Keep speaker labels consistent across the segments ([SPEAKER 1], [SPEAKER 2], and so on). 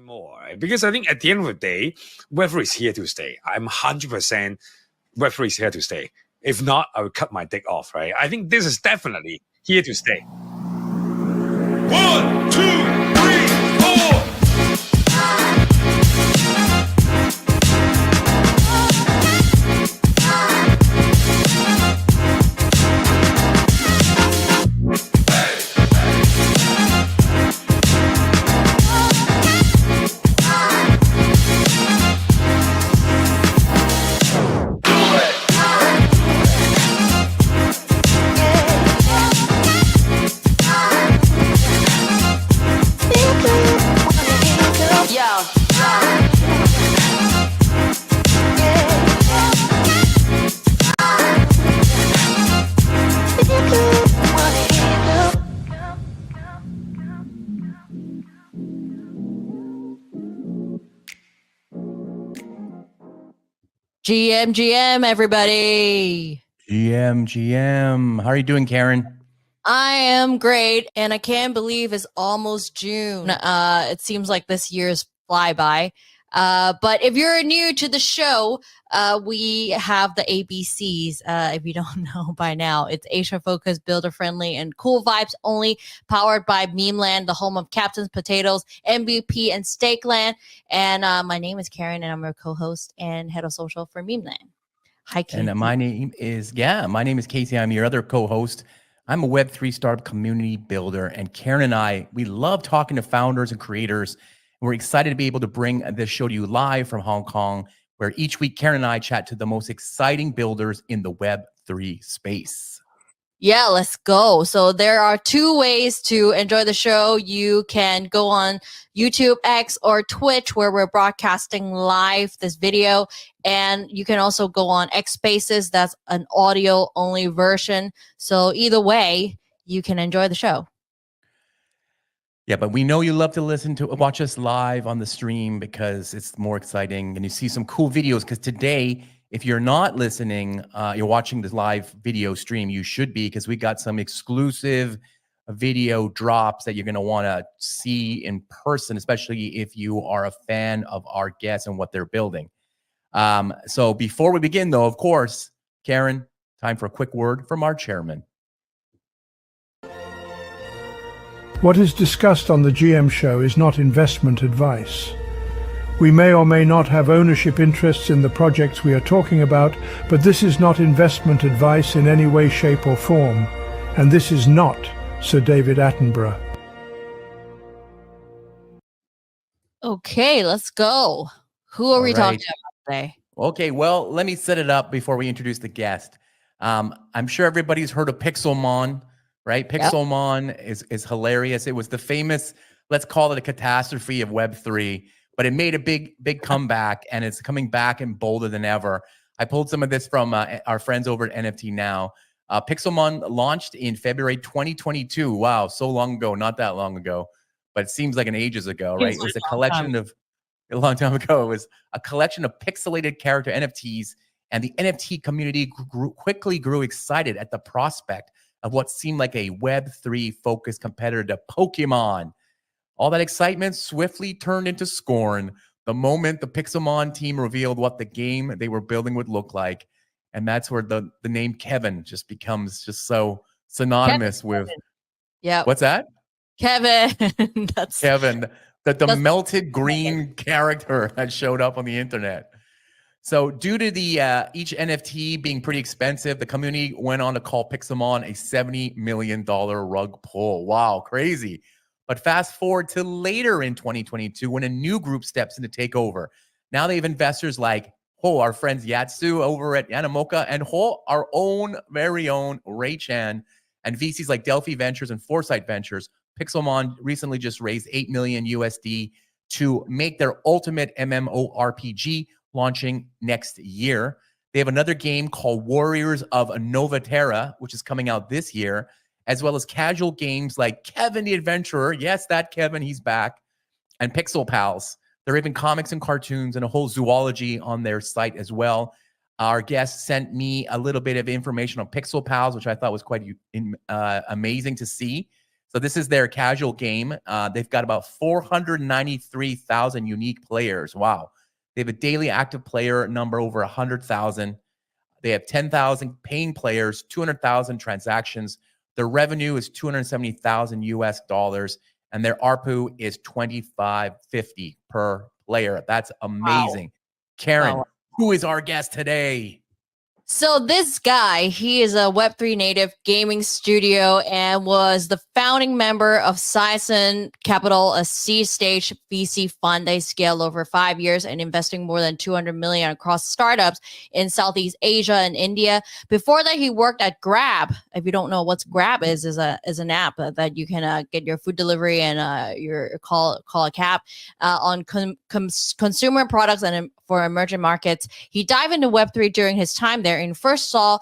[SPEAKER 1] more, right? Because I think at the end of the day, Web3 is here to stay. I'm 100% Web3 is here to stay. If not, I would cut my dick off, right? I think this is definitely here to stay.
[SPEAKER 2] 1, 2, 3, 4.
[SPEAKER 3] GM, everybody.
[SPEAKER 4] GM. How are you doing, Karen?
[SPEAKER 3] I am great, and I can't believe it's almost June. It seems like this year's flyby. But if you're new to the show, we have the ABCs. If you don't know by now, it's Asia-focused, builder-friendly, and cool vibes only, powered by Memeland, the home of Captain's Potatoes, MVP, and Steakland. And my name is Karen, and I'm your co-host and head of social for Memeland. Hi, Casey.
[SPEAKER 4] And my name is Casey. I'm your other co-host. I'm a Web3 startup community builder, and Karen and I, we love talking to founders and creators. We're excited to be able to bring this show to you live from Hong Kong, where each week Karen and I chat to the most exciting builders in the Web3 space.
[SPEAKER 3] Yeah, let's go. So there are two ways to enjoy the show. You can go on YouTube, X, or Twitch, where we're broadcasting live this video. And you can also go on X Spaces. That's an audio-only version. So either way, you can enjoy the show.
[SPEAKER 4] Yeah, but we know you love to watch us live on the stream because it's more exciting and you see some cool videos. Because today, if you're not listening, you're watching this live video stream, you should be, because we got some exclusive video drops that you're going to want to see in person, especially if you are a fan of our guests and what they're building. So before we begin, though, of course, Karen, time for a quick word from our chairman.
[SPEAKER 5] What is discussed on the GM show is not investment advice. We may or may not have ownership interests in the projects we are talking about, but this is not investment advice in any way, shape, or form. And this is not Sir David Attenborough.
[SPEAKER 3] Okay, let's go. Who are we talking about today?
[SPEAKER 4] Okay, well, let me set it up before we introduce the guest. I'm sure everybody's heard of PixelMon, right? PixelMon is hilarious. It was the famous, let's call it a catastrophe of Web3, but it made a big comeback, and it's coming back and bolder than ever. I pulled some of this from our friends over at NFT Now. PixelMon launched in February 2022. Wow, so long ago, not that long ago, but it seems like an ages ago, right? It's a collection of, a long time ago, it was a collection of pixelated character NFTs, and the NFT community quickly grew excited at the prospect of what seemed like a Web3 focused competitor to Pokemon. All that excitement swiftly turned into scorn the moment the PixelMon team revealed what the game they were building would look like. And that's where the name Kevin just becomes just so synonymous with.
[SPEAKER 3] Yeah.
[SPEAKER 4] What's that?
[SPEAKER 3] Kevin. That's
[SPEAKER 4] Kevin, the melted green character that showed up on the internet. So due to the each NFT being pretty expensive, the community went on to call PixelMon a $70 million rug pull. Wow, crazy. But fast forward to later in 2022 when a new group steps in to take over. Now they have investors like our friends Yatsu over at Animoca, and our very own Ray Chan, and VCs like Delphi Ventures and Foresight Ventures. PixelMon recently just raised $8 million USD to make their ultimate MMORPG, launching next year. They have another game called Warriors of Novaterra, which is coming out this year, as well as casual games like Kevin the Adventurer. Yes, that Kevin, he's back. And Pixel Pals. There are even comics and cartoons and a whole zoology on their site as well. Our guest sent me a little bit of information on Pixel Pals, which I thought was quite amazing to see. So this is their casual game. They've got about 493,000 unique players. Wow. They have a daily active player number over 100,000. They have 10,000 paying players, 200,000 transactions. Their revenue is 270,000 US dollars, and their ARPU is 25.50 per player. That's amazing.
[SPEAKER 3] Wow.
[SPEAKER 4] Karen,
[SPEAKER 3] Wow.
[SPEAKER 4] who is our guest today?
[SPEAKER 3] So this guy, he is a Web3 native gaming studio and was the founding member of Sison Capital, a C-stage VC fund. They scaled over 5 years and investing more than 200 million across startups in Southeast Asia and India. Before that, he worked at Grab. If you don't know what Grab is an app that you can get your food delivery and your call a cab on consumer products and for emerging markets. He dived into Web3 during his time there and first saw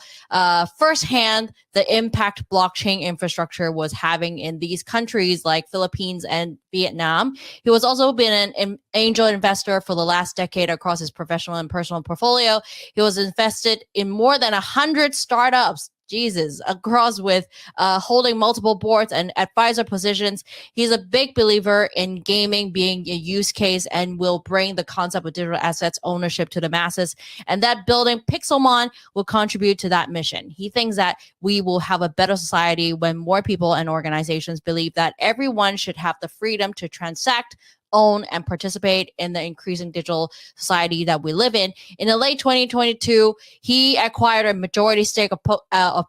[SPEAKER 3] firsthand the impact blockchain infrastructure was having in these countries like Philippines and Vietnam. He was also been an angel investor for the last decade across his professional and personal portfolio. He was invested in more than 100 startups. Jesus, across with holding multiple boards and advisor positions. He's a big believer in gaming being a use case and will bring the concept of digital assets ownership to the masses. And that building PixelMon will contribute to that mission. He thinks that we will have a better society when more people and organizations believe that everyone should have the freedom to transact, own, and participate in the increasing digital society that we live in. In the late 2022, he acquired a majority stake of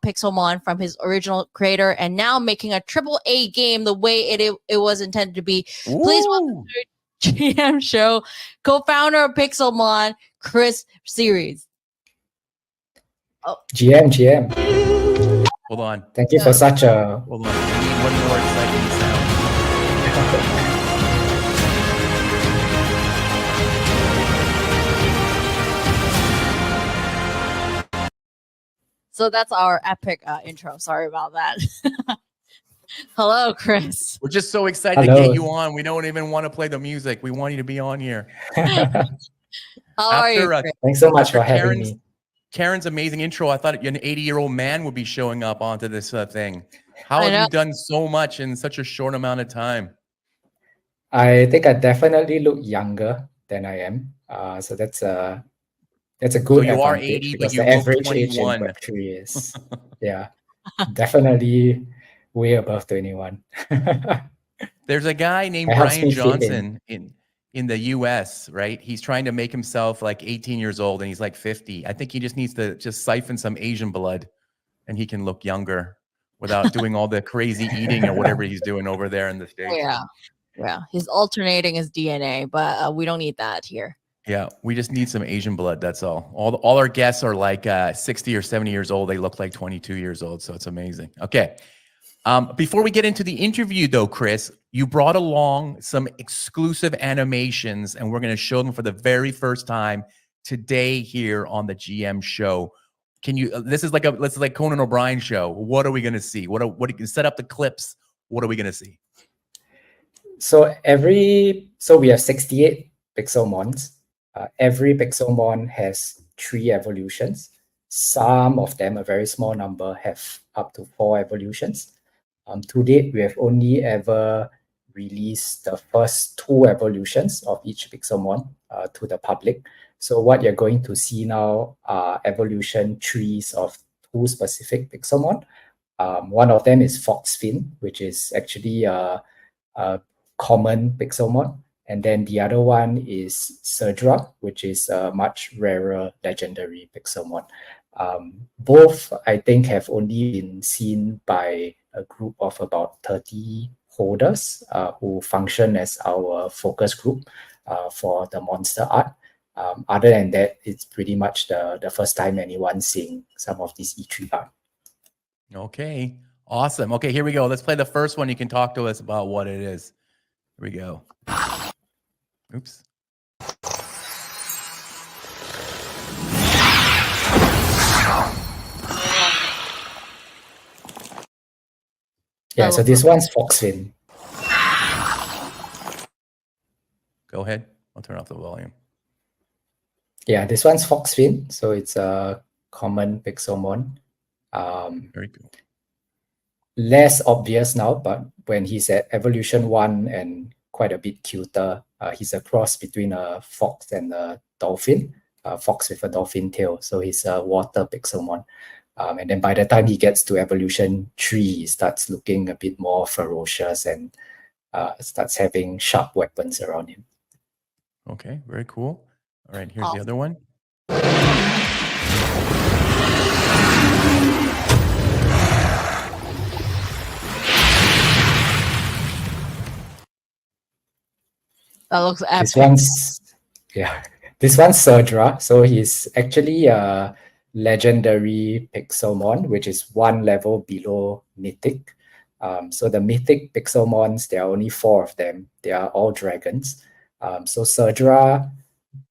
[SPEAKER 3] PixelMon from his original creator and now making a AAA game the way it was intended to be.
[SPEAKER 4] Ooh.
[SPEAKER 3] Please welcome to GM Show, co-founder of PixelMon, Chris Sirise.
[SPEAKER 6] GM.
[SPEAKER 4] Hold on.
[SPEAKER 6] Thank you for such a...
[SPEAKER 4] Hold on. I need one more exciting sound.
[SPEAKER 3] So that's our epic intro. Sorry about that. Hello, Chris.
[SPEAKER 4] We're just so excited to get you on. We don't even want to play the music. We want you to be on here.
[SPEAKER 3] How are you, Chris?
[SPEAKER 6] Thanks so much for having me.
[SPEAKER 4] Karen's amazing intro. I thought an 80-year-old man would be showing up onto this thing. How have you done so much in such a short amount of time?
[SPEAKER 6] I think I definitely look younger than I am. So that's a good
[SPEAKER 4] you are
[SPEAKER 6] advantage
[SPEAKER 4] 80,
[SPEAKER 6] because
[SPEAKER 4] but you
[SPEAKER 6] the
[SPEAKER 4] look
[SPEAKER 6] average
[SPEAKER 4] 21.
[SPEAKER 6] age in Web3 is definitely way above 21.
[SPEAKER 4] There's a guy named Brian Johnson in the US, right? He's trying to make himself like 18 years old and he's like 50. I think he just needs to just siphon some Asian blood and he can look younger without doing all the crazy eating or whatever he's doing over there in the States.
[SPEAKER 3] Yeah. He's alternating his DNA, but we don't need that here.
[SPEAKER 4] Yeah, we just need some Asian blood. That's all. All our guests are like 60 or 70 years old. They look like 22 years old. So it's amazing. Okay. Before we get into the interview, though, Chris, you brought along some exclusive animations, and we're going to show them for the very first time today here on the GM Show. Can you? This is like Conan O'Brien show. What are we going to see? What you can set up the clips? What are we going to see?
[SPEAKER 6] So we have 68 PixelMons. Every PixelMon has 3 evolutions. Some of them, a very small number, have up to 4 evolutions. To date, we have only ever released the first 2 evolutions of each PixelMon to the public. So what you're going to see now are evolution trees of 2 specific PixelMon. One of them is Foxfin, which is actually a common PixelMon. And then the other one is Cerdra, which is a much rarer legendary PixelMon. Both, I think, have only been seen by a group of about 30 holders who function as our focus group for the monster art. Other than that, it's pretty much the first time anyone's seeing some of these E3 art.
[SPEAKER 4] Okay, awesome. Okay, here we go. Let's play the first one. You can talk to us about what it is. Here we go. Oops.
[SPEAKER 6] Yeah, so this one's Foxfin.
[SPEAKER 4] Go ahead. I'll turn off the volume.
[SPEAKER 6] Yeah, this one's Foxfin. So it's a common PixelMon.
[SPEAKER 4] Very cool.
[SPEAKER 6] less obvious now, but when he's at evolution 1 and quite a bit cuter, he's a cross between a fox and a dolphin, a fox with a dolphin tail. So he's a water PixelMon. And then by the time he gets to evolution 3, he starts looking a bit more ferocious and starts having sharp weapons around him.
[SPEAKER 4] Okay, very cool. All right, here's the other one.
[SPEAKER 3] That looks epic.
[SPEAKER 6] This one's Serdra. So he's actually a legendary PixelMon, which is 1 level below Mythic. So the Mythic PixelMons, there are only 4 of them. They are all dragons. So Serdra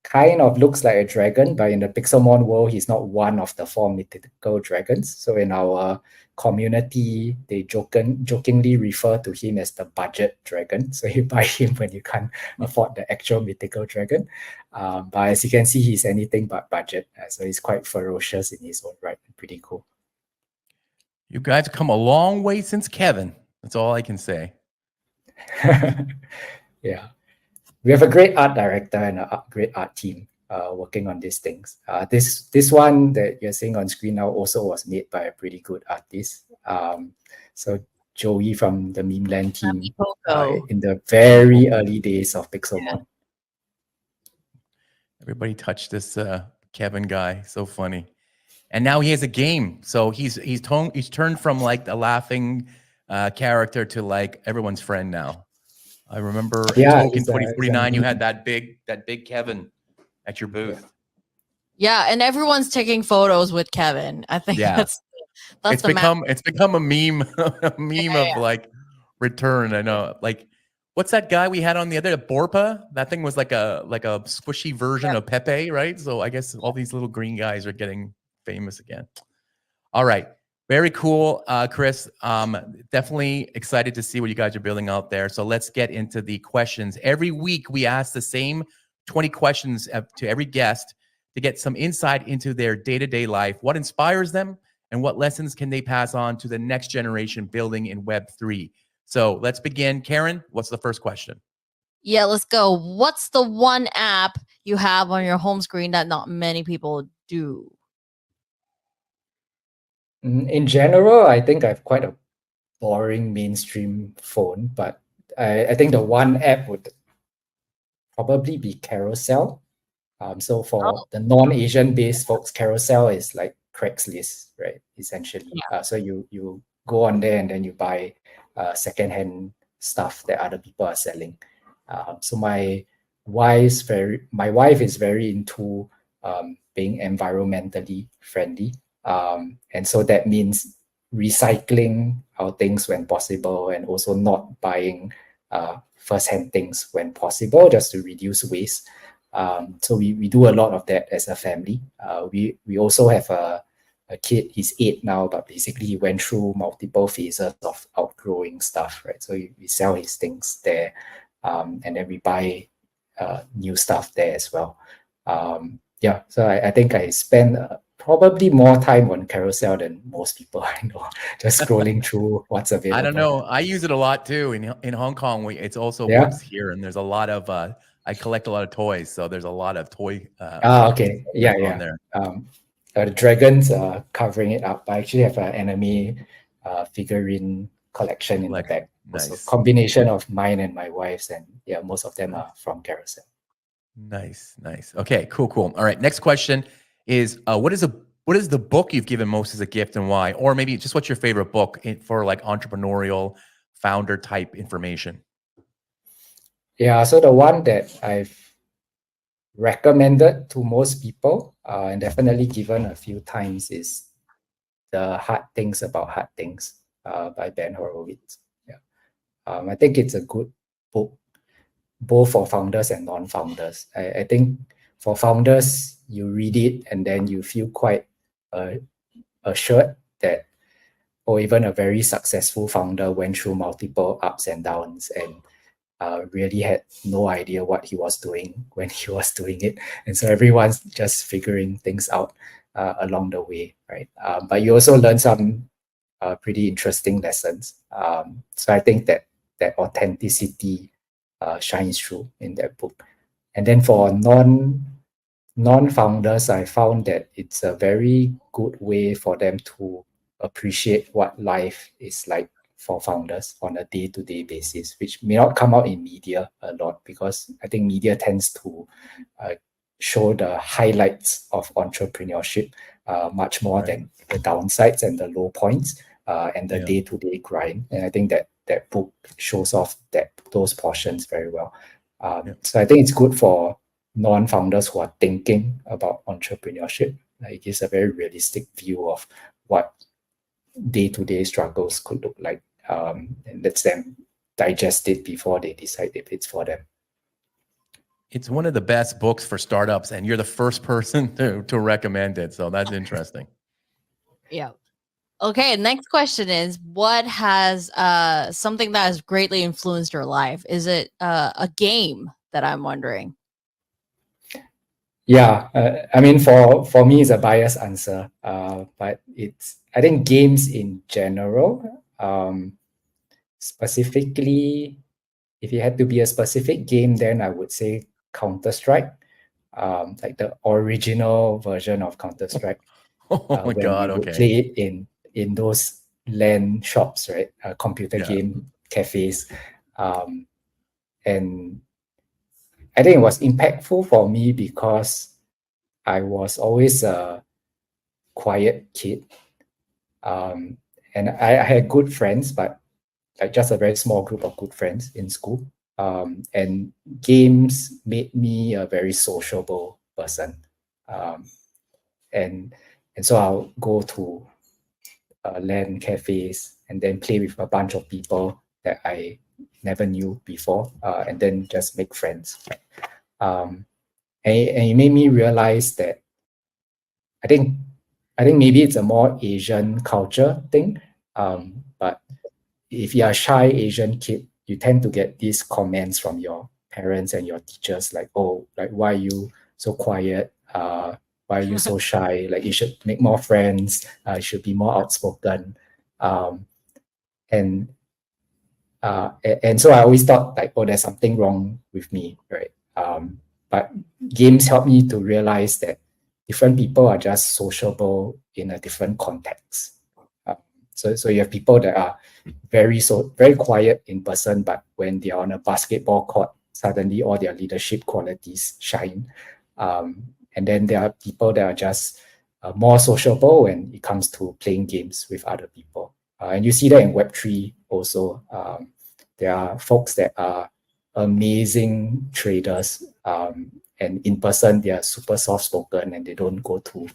[SPEAKER 6] kind of looks like a dragon, but in the PixelMon world, he's not one of the 4 mythical dragons. So in our community, they jokingly refer to him as the budget dragon. So you buy him when you can't afford the actual mythical dragon. But as you can see, he's anything but budget. So he's quite ferocious in his own right. Pretty cool.
[SPEAKER 4] You guys have come a long way since Kevin. That's all I can say.
[SPEAKER 6] Yeah. We have a great art director and a great art team working on these things. This one that you're seeing on screen now also was made by a pretty good artist. So Joey from the Memeland team in the very early days of PixelMon.
[SPEAKER 4] Everybody touched this Kevin guy. So funny. And now he has a game. So he's turned from like the laughing character to like everyone's friend now. I remember in 2049 you had that big Kevin at your booth.
[SPEAKER 3] Yeah, and everyone's taking photos with Kevin. I think that's
[SPEAKER 4] it's become a meme of like return. I know. Like, what's that guy we had on the other Borpa? That thing was like a squishy version of Pepe, right? So I guess all these little green guys are getting famous again. All right. Very cool, Chris. Definitely excited to see what you guys are building out there. So let's get into the questions. Every week, we ask the same 20 questions to every guest to get some insight into their day-to-day life, what inspires them, and what lessons can they pass on to the next generation building in Web3. So let's begin. Karen, what's the first question?
[SPEAKER 3] Yeah, let's go. What's the one app you have on your home screen that not many people do?
[SPEAKER 6] In general, I think I have quite a boring mainstream phone, but I think the one app would probably be Carousel. So for the non-Asian based folks, Carousel is like Craigslist, right? Essentially. So you go on there and then you buy secondhand stuff that other people are selling. So my wife is very into being environmentally friendly. And so that means recycling our things when possible and also not buying first-hand things when possible just to reduce waste. So we do a lot of that as a family. We also have a kid, he's 8 now, but basically he went through multiple phases of outgrowing stuff, right? So we sell his things there and then we buy new stuff there as well. So I think I spend probably more time on Carousel than most people I know, just scrolling through what's available.
[SPEAKER 4] I don't know. I use it a lot too. In Hong Kong, it's also works here, and there's a lot of I collect a lot of toys, so there's a lot of toy.
[SPEAKER 6] Okay,
[SPEAKER 4] on there.
[SPEAKER 6] The dragons are covering it up. I actually have an anime figurine collection in the back.
[SPEAKER 4] Nice.
[SPEAKER 6] So combination of mine and my wife's, and most of them are from Carousel.
[SPEAKER 4] Nice. Okay, cool. All right, next question is what is the book you've given most as a gift and why? Or maybe just what's your favorite book for like entrepreneurial founder type information?
[SPEAKER 6] Yeah, so the one that I've recommended to most people and definitely given a few times is The Hard Things About Hard Things by Ben Horowitz. I think it's a good book, both for founders and non-founders. I think for founders, you read it and then you feel quite assured that, even a very successful founder went through multiple ups and downs and really had no idea what he was doing when he was doing it. And so everyone's just figuring things out along the way, right? But you also learn some pretty interesting lessons. So I think that authenticity shines through in that book. And then for non-founders, I found that it's a very good way for them to appreciate what life is like for founders on a day-to-day basis, which may not come out in media a lot, because I think media tends to show the highlights of entrepreneurship much more than the downsides and the low points and the day-to-day grind. And I think that book shows off those portions very well. So I think it's good for non-founders who are thinking about entrepreneurship. It gives a very realistic view of what day-to-day struggles could look like, and lets them digest it before they decide if it's for them.
[SPEAKER 4] It's one of the best books for startups, and you're the first person to recommend it. So that's interesting.
[SPEAKER 3] Yeah. Okay, next question is, what has something that has greatly influenced your life? Is it a game that I'm wondering?
[SPEAKER 6] Yeah, I mean, for me, it's a biased answer, but I think games in general, specifically, if it had to be a specific game, then I would say Counter-Strike, like the original version of Counter-Strike.
[SPEAKER 4] Oh my God!
[SPEAKER 6] We would
[SPEAKER 4] Okay.
[SPEAKER 6] play it in those LAN shops, right? Computer game cafes, and I think it was impactful for me because I was always a quiet kid, and I had good friends, but like just a very small group of good friends in school. And games made me a very sociable person, and so I'll go to LAN cafes and then play with a bunch of people that I never knew before, and then just make friends. And it made me realize that I think maybe it's a more Asian culture thing, but if you're a shy Asian kid, you tend to get these comments from your parents and your teachers, like, oh, like, why are you so quiet? Why are you so shy? Like, you should make more friends. You should be more outspoken. And so I always thought, like, oh, there's something wrong with me, right? But games help me to realize that different people are just sociable in a different context. So you have people that are very quiet in person, but when they are on a basketball court, suddenly all their leadership qualities shine. And then there are people that are just more sociable when it comes to playing games with other people. And you see that in Web3 also. There are folks that are amazing traders, and in person they are super soft-spoken and they don't go to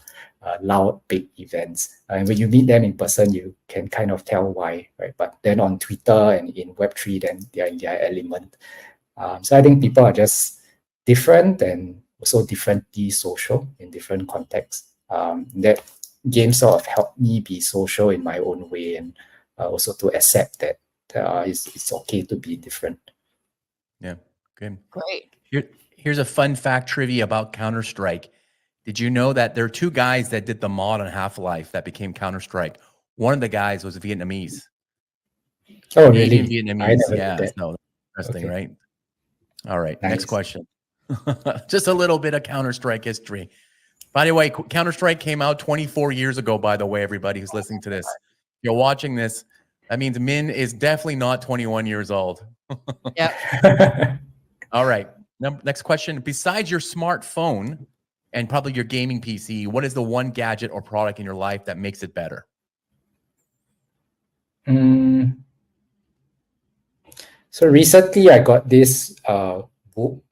[SPEAKER 6] loud, big events. And when you meet them in person, you can kind of tell why, right? But then on Twitter and in Web3, then they are in their element. So I think people are just different and also differently social in different contexts. That game sort of helped me be social in my own way, and also to accept that it's okay to be different.
[SPEAKER 4] Yeah, good.
[SPEAKER 3] Great.
[SPEAKER 4] Here's a fun fact trivia about Counter-Strike. Did you know that there are two guys that did the mod on Half-Life that became Counter-Strike? One of the guys was Vietnamese.
[SPEAKER 6] Oh,
[SPEAKER 4] Canadian
[SPEAKER 6] really?
[SPEAKER 4] Vietnamese.
[SPEAKER 6] I never
[SPEAKER 4] Yeah,
[SPEAKER 6] knew that.
[SPEAKER 4] so interesting,
[SPEAKER 6] Okay.
[SPEAKER 4] right? All right,
[SPEAKER 6] Nice.
[SPEAKER 4] next question. Just a little bit of Counter-Strike history. By the way, Counter-Strike came out 24 years ago, by the way, everybody who's listening to this. If you're watching this, that means Min is definitely not 21 years old.
[SPEAKER 3] Yep.
[SPEAKER 4] All right. Next question. Besides your smartphone and probably your gaming PC, what is the one gadget or product in your life that makes it better?
[SPEAKER 6] So recently I got this book.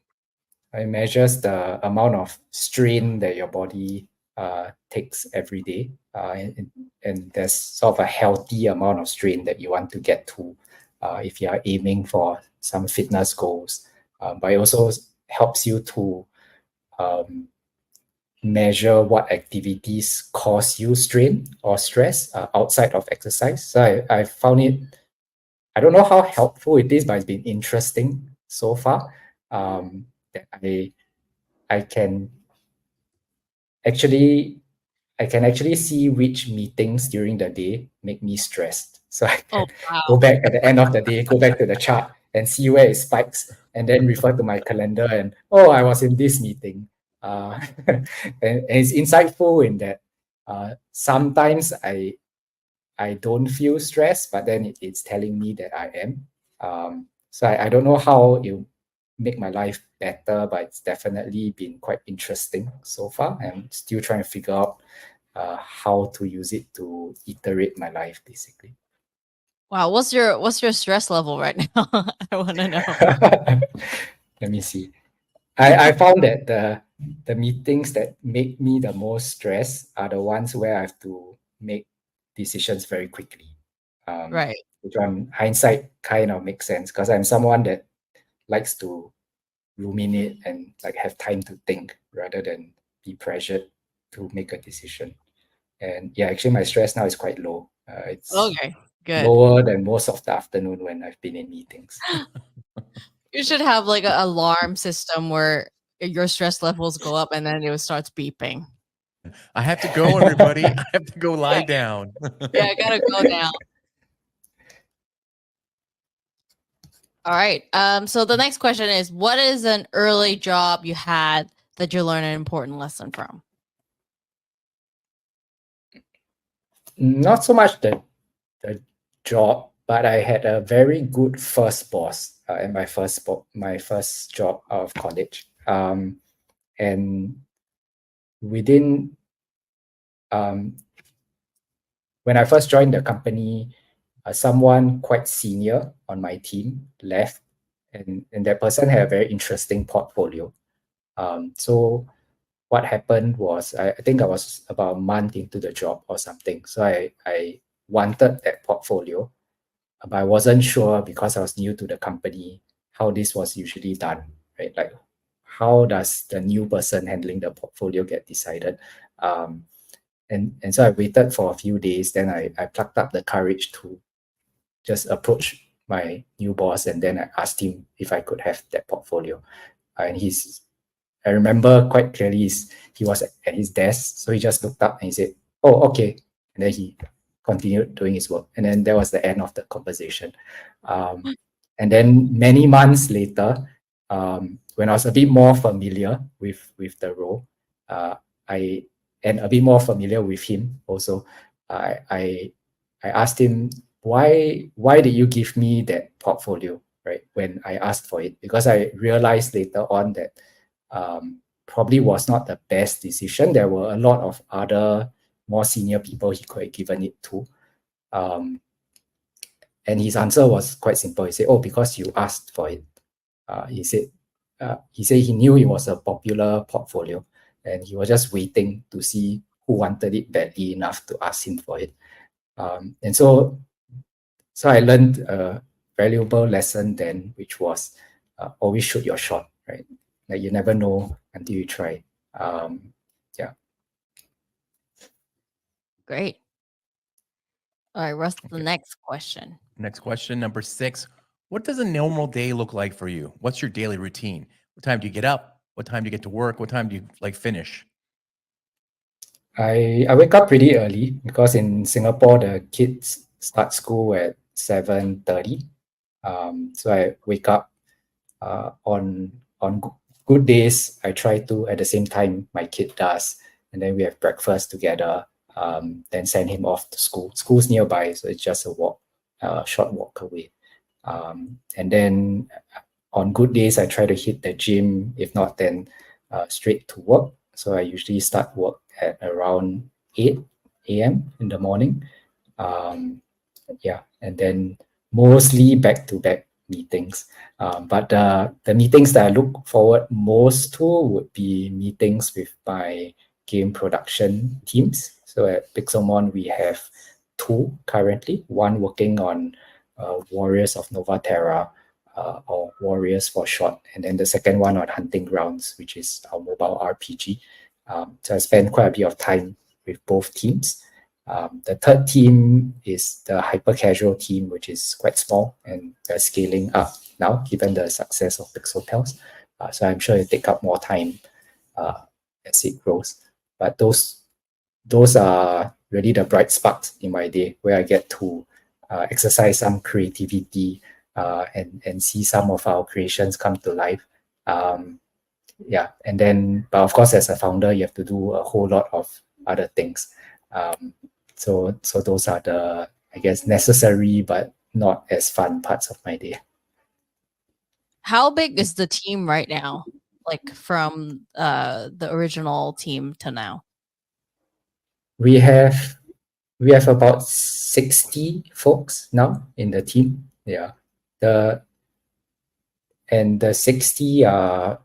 [SPEAKER 6] It measures the amount of strain that your body takes every day. And there's sort of a healthy amount of strain that you want to get to if you are aiming for some fitness goals. But it also helps you to measure what activities cause you strain or stress outside of exercise. So I found it, I don't know how helpful it is, but it's been interesting so far. That I can actually, I can actually see which meetings during the day make me stressed. So I can
[SPEAKER 3] wow.
[SPEAKER 6] go back at the end of the day, go back to the chart and see where it spikes, and then refer to my calendar and, oh, I was in this meeting. And it's insightful in that sometimes I don't feel stressed, but then it's telling me that I am. So I don't know how it make my life better, but it's definitely been quite interesting so far. I'm still trying to figure out how to use it to iterate my life, basically.
[SPEAKER 3] Wow, what's your stress level right now? I want to know.
[SPEAKER 6] Let me see. I found that the meetings that make me the most stress are the ones where I have to make decisions very quickly.
[SPEAKER 3] Right.
[SPEAKER 6] Which on hindsight kind of makes sense because I'm someone that likes to ruminate and like have time to think rather than be pressured to make a decision. And yeah, actually my stress now is quite low. It's
[SPEAKER 3] Okay, good.
[SPEAKER 6] lower than most of the afternoon when I've been in meetings.
[SPEAKER 3] You should have like an alarm system where your stress levels go up and then it starts beeping.
[SPEAKER 4] I have to go, everybody. I have to go lie down.
[SPEAKER 3] Yeah, I gotta go now. All right. So the next question is, what is an early job you had that you learned an important lesson from?
[SPEAKER 6] Not so much the job, but I had a very good first boss at my first job out of college. And within when I first joined the company, someone quite senior on my team left, and that person had a very interesting portfolio. So what happened was, I think I was about a month into the job or something. So I wanted that portfolio, but I wasn't sure because I was new to the company how this was usually done, right? Like, how does the new person handling the portfolio get decided? And so I waited for a few days. Then I plucked up the courage to just approach my new boss, and then I asked him if I could have that portfolio. And I remember quite clearly he was at his desk, so he just looked up and he said, "Oh, okay," and then he continued doing his work. And then that was the end of the conversation. And then many months later, when I was a bit more familiar with the role, and a bit more familiar with him also, I asked him, why did you give me that portfolio, right, when I asked for it? Because I realized later on that probably was not the best decision. There were a lot of other more senior people he could have given it to. And his answer was quite simple. He said, "Oh, because you asked for it." He said he knew it was a popular portfolio, and he was just waiting to see who wanted it badly enough to ask him for it. And so I learned a valuable lesson then, which was always shoot your shot, right? Like, you never know until you try. Yeah.
[SPEAKER 3] Great. All right, Russ, the next question.
[SPEAKER 4] Next question, number 6. What does a normal day look like for you? What's your daily routine? What time do you get up? What time do you get to work? What time do you finish?
[SPEAKER 6] I wake up pretty early because in Singapore the kids start school at 7:30. So I wake up on good days. I try to at the same time my kid does, and then we have breakfast together. Then send him off to school. School's nearby, so it's just a short walk away. And then on good days, I try to hit the gym. If not, then straight to work. So I usually start work at around 8 a.m. in the morning. And then mostly back-to-back meetings. But the meetings that I look forward most to would be meetings with my game production teams. So at PixelMon, we have 2 currently. One working on Warriors of Nova Terra, or Warriors for short, and then the second one on Hunting Grounds, which is our mobile RPG. So I spend quite a bit of time with both teams. The third team is the hyper casual team, which is quite small and they're scaling up now given the success of Pixel Pals. So I'm sure it'll take up more time as it grows. But those those are really the bright sparks in my day, where I get to exercise some creativity and see some of our creations come to life. Yeah, and then, but of course, as a founder, you have to do a whole lot of other things. So those are the, I guess, necessary but not as fun parts of my day.
[SPEAKER 3] How big is the team right now? Like from the original team to now?
[SPEAKER 6] We have about 60 folks now in the team. Yeah. The 60 are,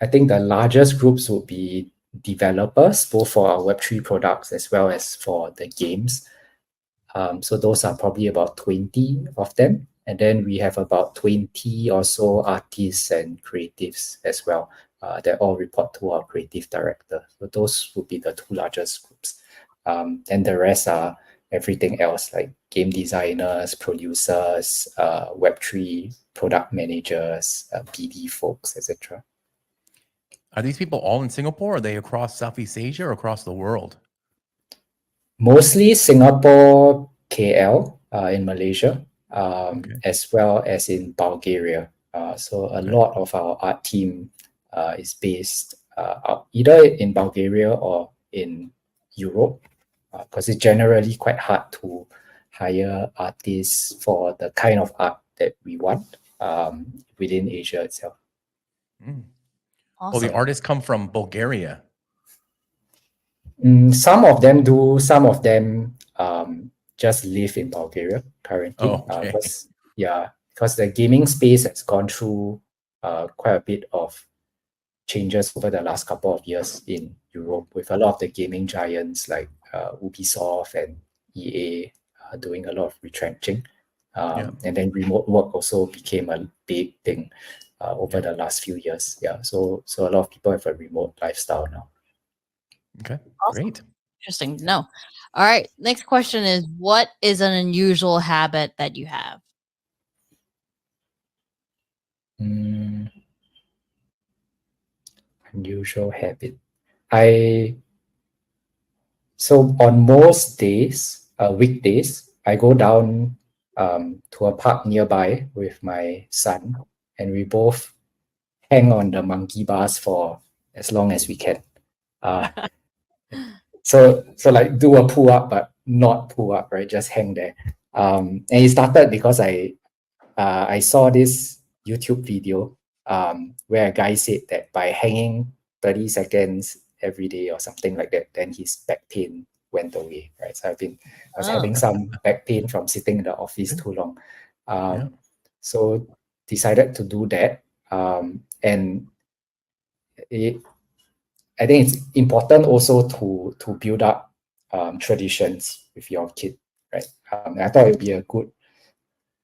[SPEAKER 6] I think the largest groups would be developers, both for our Web3 products as well as for the games. So those are probably about 20 of them. And then we have about 20 or so artists and creatives as well that all report to our creative director. So those would be the two largest groups. And the rest are everything else, like game designers, producers, Web3 product managers, BD folks, etc.
[SPEAKER 4] Are these people all in Singapore? Or are they across Southeast Asia or across the world?
[SPEAKER 6] Mostly Singapore, KL, in Malaysia, as well as in Bulgaria. So a lot of our art team is based either in Bulgaria or in Europe, because it's generally quite hard to hire artists for the kind of art that we want within Asia itself.
[SPEAKER 3] Awesome.
[SPEAKER 4] Well, the artists come from Bulgaria.
[SPEAKER 6] Some of them do, some of them just live in Bulgaria currently.
[SPEAKER 4] Okay.
[SPEAKER 6] Because the gaming space has gone through quite a bit of changes over the last couple of years in Europe, with a lot of the gaming giants like Ubisoft and EA doing a lot of retrenching. And then remote work also became a big thing over the last few years. Yeah, so a lot of people have a remote lifestyle now.
[SPEAKER 4] Okay,
[SPEAKER 3] Awesome.
[SPEAKER 4] great.
[SPEAKER 3] Interesting to know. All right, next question is, what is an unusual habit that you have?
[SPEAKER 6] Unusual habit. So on most days, weekdays, I go down to a park nearby with my son, and we both hang on the monkey bars for as long as we can. So like do a pull up, but not pull up, right? Just hang there. And it started because I saw this YouTube video where a guy said that by hanging 30 seconds every day or something like that, then his back pain went away, right? So I was having some back pain from sitting in the office too long. So decided to do that. And I think it's important also to build up traditions with your kid, right? I thought it would be a good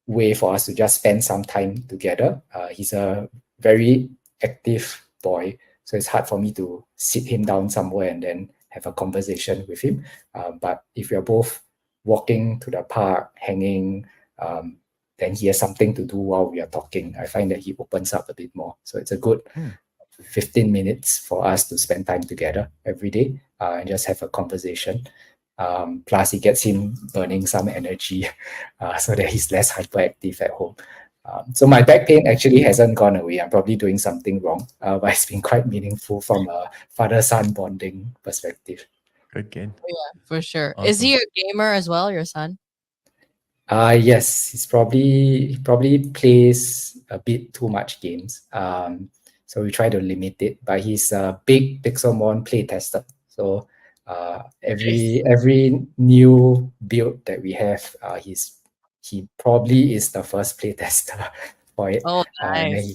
[SPEAKER 6] way for us to just spend some time together. He's a very active boy, so it's hard for me to sit him down somewhere and then have a conversation with him. But if we're both walking to the park, hanging, then he has something to do while we are talking. I find that he opens up a bit more. So it's a good 15 minutes for us to spend time together every day and just have a conversation. Plus, it gets him burning some energy so that he's less hyperactive at home. So my back pain actually hasn't gone away. I'm probably doing something wrong, but it's been quite meaningful from a father-son bonding perspective.
[SPEAKER 4] Good kid.
[SPEAKER 3] Yeah, for sure.
[SPEAKER 4] Awesome.
[SPEAKER 3] Is he a gamer as well, your son?
[SPEAKER 6] Yes, he probably plays a bit too much games. So we try to limit it, but he's a big PixelMon play tester. So every new build that we have, he probably is the first play tester for it.
[SPEAKER 3] Oh,
[SPEAKER 6] And then
[SPEAKER 3] nice.
[SPEAKER 6] he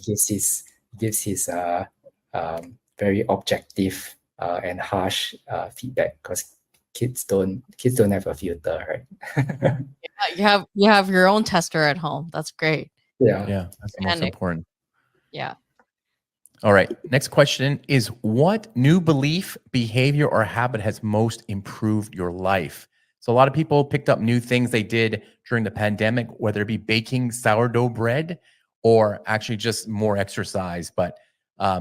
[SPEAKER 6] gives his very objective and harsh feedback, because kids don't have a filter, right?
[SPEAKER 3] You have your own tester at home. That's great.
[SPEAKER 6] Yeah,
[SPEAKER 4] That's the most important.
[SPEAKER 3] Yeah.
[SPEAKER 4] All right. Next question is, what new belief, behavior, or habit has most improved your life? So a lot of people picked up new things they did during the pandemic, whether it be baking sourdough bread or actually just more exercise. But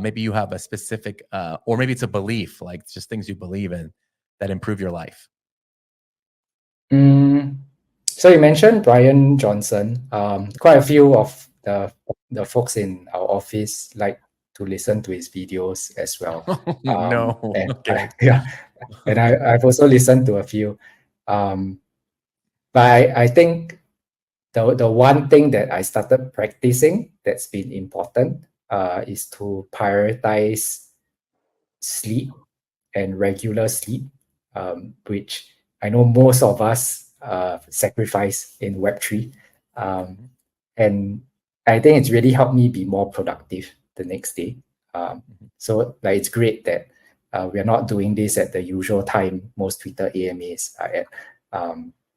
[SPEAKER 4] maybe you have a specific, or maybe it's a belief, like just things you believe in. that improve your life?
[SPEAKER 6] So you mentioned Brian Johnson. Quite a few of the folks in our office like to listen to his videos as well.
[SPEAKER 4] No,
[SPEAKER 6] and
[SPEAKER 4] okay.
[SPEAKER 6] and I've also listened to a few. But I think the one thing that I started practicing that's been important is to prioritize sleep and regular sleep, which I know most of us sacrifice in Web3. And I think it's really helped me be more productive the next day. So like it's great that we are not doing this at the usual time most Twitter AMAs are at.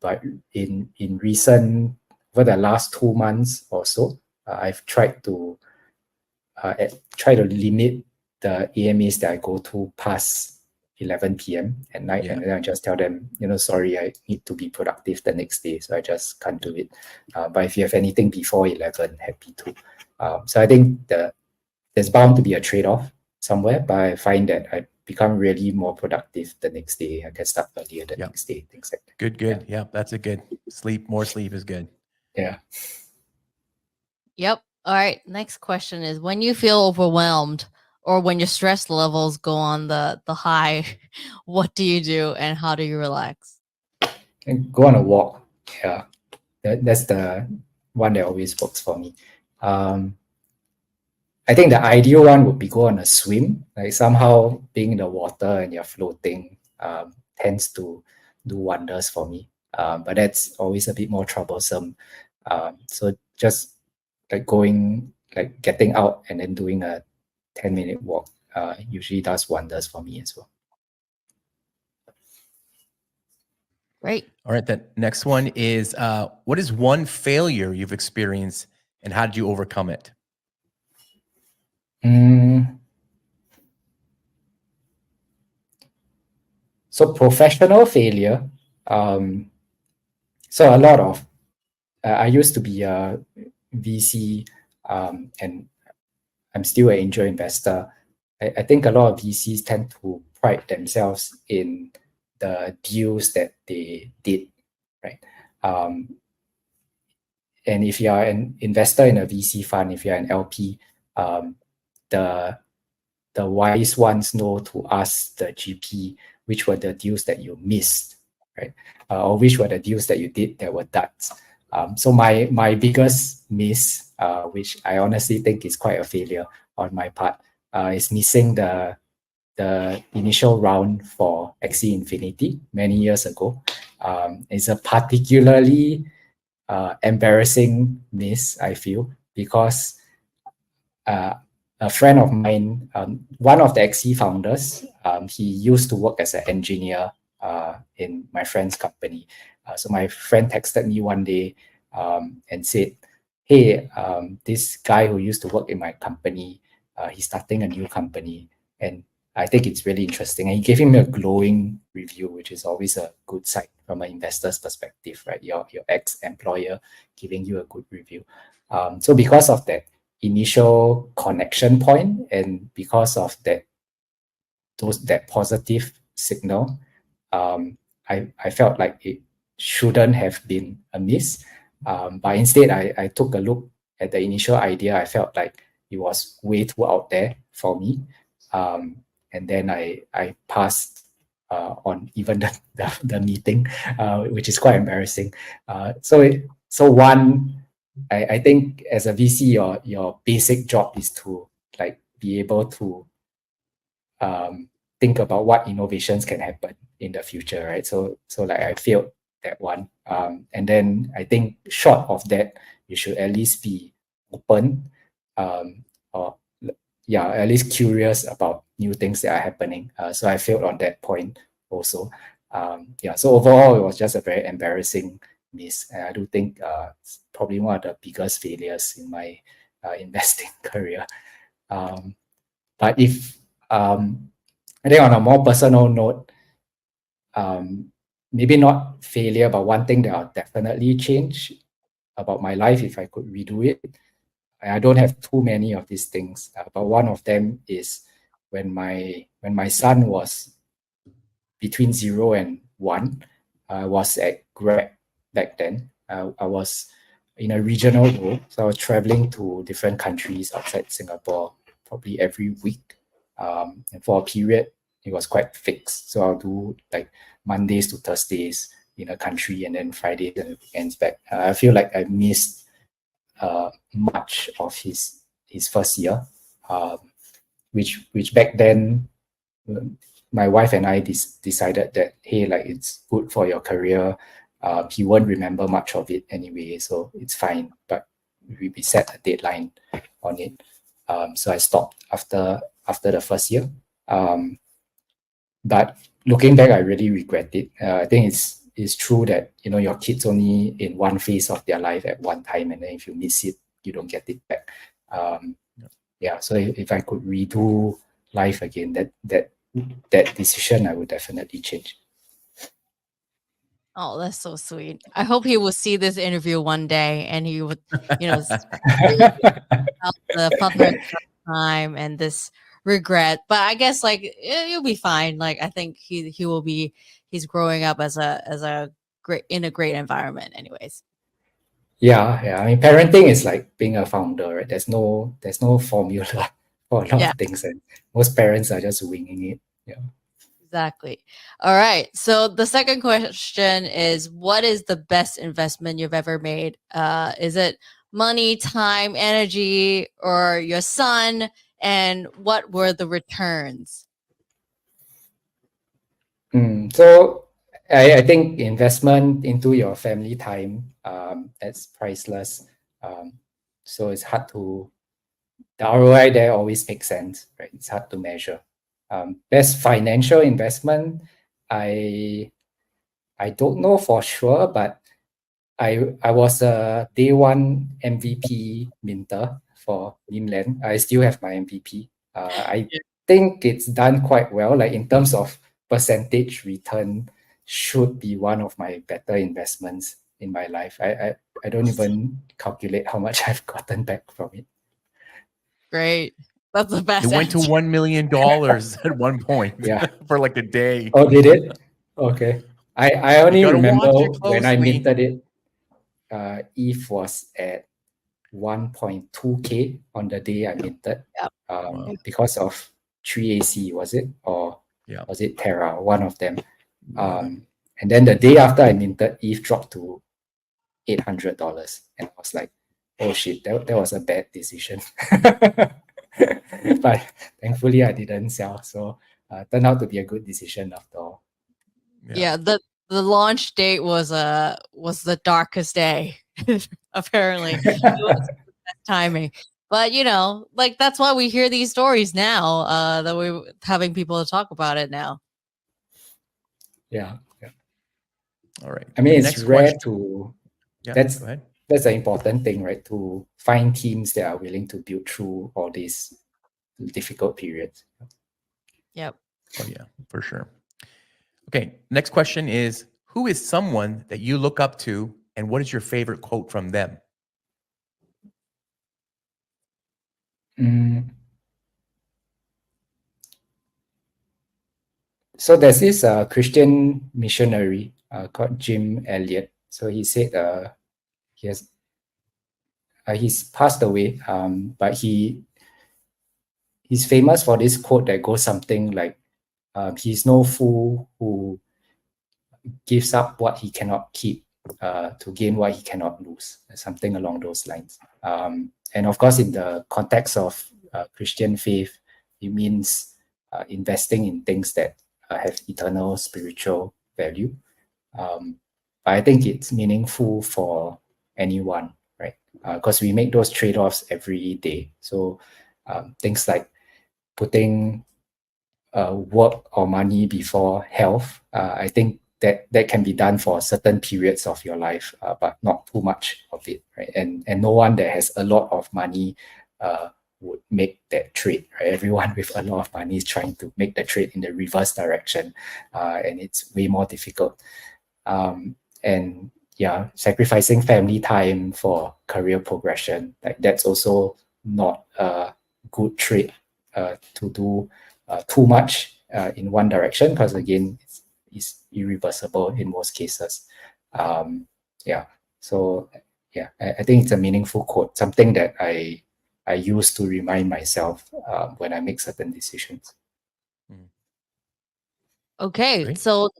[SPEAKER 6] But in recent, over the last 2 months or so, I've tried to limit the AMAs that I go to past 11 p.m. at night, and then I just tell them, sorry, I need to be productive the next day, so I just can't do it. But if you have anything before 11, happy to. So I think there's bound to be a trade-off somewhere, but I find that I become really more productive the next day. I can start earlier the next day, things like that.
[SPEAKER 4] Good. Yeah, that's a good sleep. More sleep is good.
[SPEAKER 6] Yeah.
[SPEAKER 3] Yep. All right. Next question is, when you feel overwhelmed or when your stress levels go on the high, what do you do and how do you relax?
[SPEAKER 6] And go on a walk. Yeah. That's the one that always works for me. I think the ideal one would be go on a swim. Like somehow being in the water and you're floating tends to do wonders for me. But that's always a bit more troublesome. So just getting out and then doing a 10-minute walk usually does wonders for me as well.
[SPEAKER 3] Great.
[SPEAKER 4] All right. The next one is, what is one failure you've experienced and how did you overcome it?
[SPEAKER 6] So professional failure. So a lot of, I used to be a VC and I'm still an angel investor. I think a lot of VCs tend to pride themselves in the deals that they did, right? And if you are an investor in a VC fund, if you're an LP, the wise ones know to ask the GP which were the deals that you missed, right? Or which were the deals that you did that were duds. So my biggest miss, which I honestly think is quite a failure on my part, is missing the initial round for Axie Infinity many years ago. It's a particularly embarrassing miss, I feel, because a friend of mine, one of the Axie founders, he used to work as an engineer in my friend's company. So my friend texted me one day and said, hey, this guy who used to work in my company, he's starting a new company, and I think it's really interesting. And he gave him a glowing review, which is always a good sign from an investor's perspective, right? Your ex-employer giving you a good review. So because of that initial connection point, and because of that positive signal, I felt like it shouldn't have been a miss. But instead, I took a look at the initial idea. I felt like it was way too out there for me. And then I passed on even the meeting, which is quite embarrassing. So one, I think as a VC, your basic job is to be able to think about what innovations can happen in the future, right? So I failed that one. And then I think short of that, you should at least be open at least curious about new things that are happening. So I failed on that point also. So overall, it was just a very embarrassing miss. And I do think it's probably one of the biggest failures in my investing career. But if, I think on a more personal note, maybe not failure, but one thing that I'll definitely change about my life if I could redo it. I don't have too many of these things, but one of them is when my son was between 0 and 1. I was at Grab back then. I was in a regional role, so I was traveling to different countries outside Singapore probably every week. And for a period, it was quite fixed. So I'll do like Mondays to Thursdays in a country, and then Fridays and weekends back. I feel like I missed much of his first year, which back then my wife and I decided that, hey, like, it's good for your career. He won't remember much of it anyway, so it's fine. But we set a deadline on it. So I stopped after the first year. But looking back, I really regret it. I think it's true that, you know, your kids only in one phase of their life at one time, and then if you miss it, you don't get it back. Yeah. So if I could redo life again, that decision I would definitely change.
[SPEAKER 3] Oh, that's so sweet. I hope he will see this interview one day and he would, you know, the father time and this regret. But I guess like you'll be fine. Like I think he will be. He's growing up as a great in a great environment, anyways.
[SPEAKER 6] Yeah. I mean, parenting is like being a founder, right? There's no formula for a lot of things, and most parents are just winging it. Yeah.
[SPEAKER 3] Exactly. All right. So the second question is, what is the best investment you've ever made? Is it money, time, energy, or your son? And what were the returns?
[SPEAKER 6] So I think investment into your family time, that's priceless. So it's hard to, the ROI there always makes sense, right? It's hard to measure. Best financial investment, I don't know for sure, but I was a day one MVP minter for Memeland. I still have my MVP. I think it's done quite well. Like in terms of percentage return, should be one of my better investments in my life. I don't even calculate how much I've gotten back from it.
[SPEAKER 3] Great. That's the best.
[SPEAKER 4] It went to $1 million at one point.
[SPEAKER 6] Yeah.
[SPEAKER 4] For like a day.
[SPEAKER 6] Oh, did it? Okay. I only remember when I
[SPEAKER 4] closely.
[SPEAKER 6] minted it, ETH was at 1.2K on the day I minted.
[SPEAKER 3] Yep.
[SPEAKER 6] Because of 3AC, was it? Or was it Terra? One of them. And then the day after I minted, ETH dropped to $800. And I was like, oh shit, that was a bad decision. But thankfully I didn't sell. So turned out to be a good decision after all.
[SPEAKER 3] Yeah, the launch date was the darkest day, apparently. It was the best timing. But you know, like that's why we hear these stories now, that we're having people to talk about it now.
[SPEAKER 6] Yeah.
[SPEAKER 4] All right.
[SPEAKER 6] I mean, it's
[SPEAKER 4] Next
[SPEAKER 6] rare
[SPEAKER 4] question.
[SPEAKER 6] to
[SPEAKER 4] Go ahead.
[SPEAKER 6] that's an important thing, right? To find teams that are willing to build through all these difficult periods.
[SPEAKER 3] Yep.
[SPEAKER 4] Oh yeah, for sure. Okay, next question is, who is someone that you look up to, and what is your favorite quote from them?
[SPEAKER 6] So there's this Christian missionary called Jim Elliot. So he said he's passed away, but he's famous for this quote that goes something like, he's no fool who gives up what he cannot keep to gain what he cannot lose, something along those lines. And of course, in the context of Christian faith, it means investing in things that have eternal spiritual value. But I think it's meaningful for anyone, right? Because we make those trade-offs every day. So things like putting work or money before health, I think that can be done for certain periods of your life, but not too much of it, right? And no one that has a lot of money would make that trade, right? Everyone with a lot of money is trying to make the trade in the reverse direction, and it's way more difficult. And yeah, sacrificing family time for career progression, like that's also not a good trade to do too much in one direction, because again, is irreversible in most cases. So I think it's a meaningful quote, something that I use to remind myself when I make certain decisions.
[SPEAKER 3] Okay,
[SPEAKER 4] Great.
[SPEAKER 3] so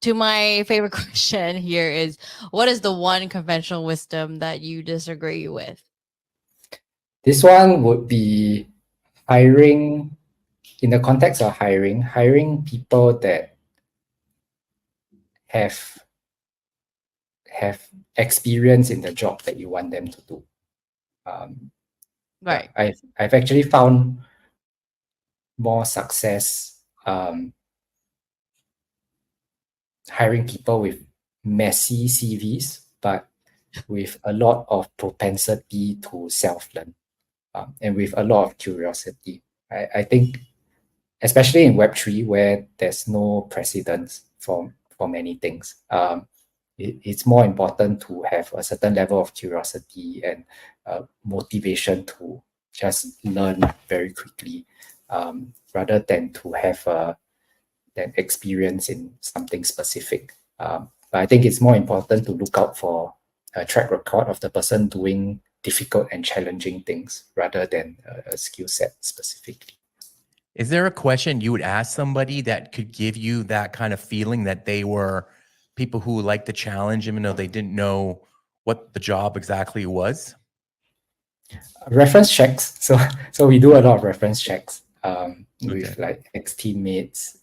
[SPEAKER 3] to my favorite question here is, what is the one conventional wisdom that you disagree with?
[SPEAKER 6] This one would be hiring, in the context of hiring people that have experience in the job that you want them to do.
[SPEAKER 3] Right.
[SPEAKER 6] I've actually found more success hiring people with messy CVs, but with a lot of propensity to self-learn, and with a lot of curiosity. I think, especially in Web3, where there's no precedence for many things, it's more important to have a certain level of curiosity and motivation to just learn very quickly, rather than to have that experience in something specific. But I think it's more important to look out for a track record of the person doing difficult and challenging things rather than a skill set specifically.
[SPEAKER 4] Is there a question you would ask somebody that could give you that kind of feeling that they were people who like the challenge, even though they didn't know what the job exactly was?
[SPEAKER 6] Reference checks. So we do a lot of reference checks with like ex-teammates.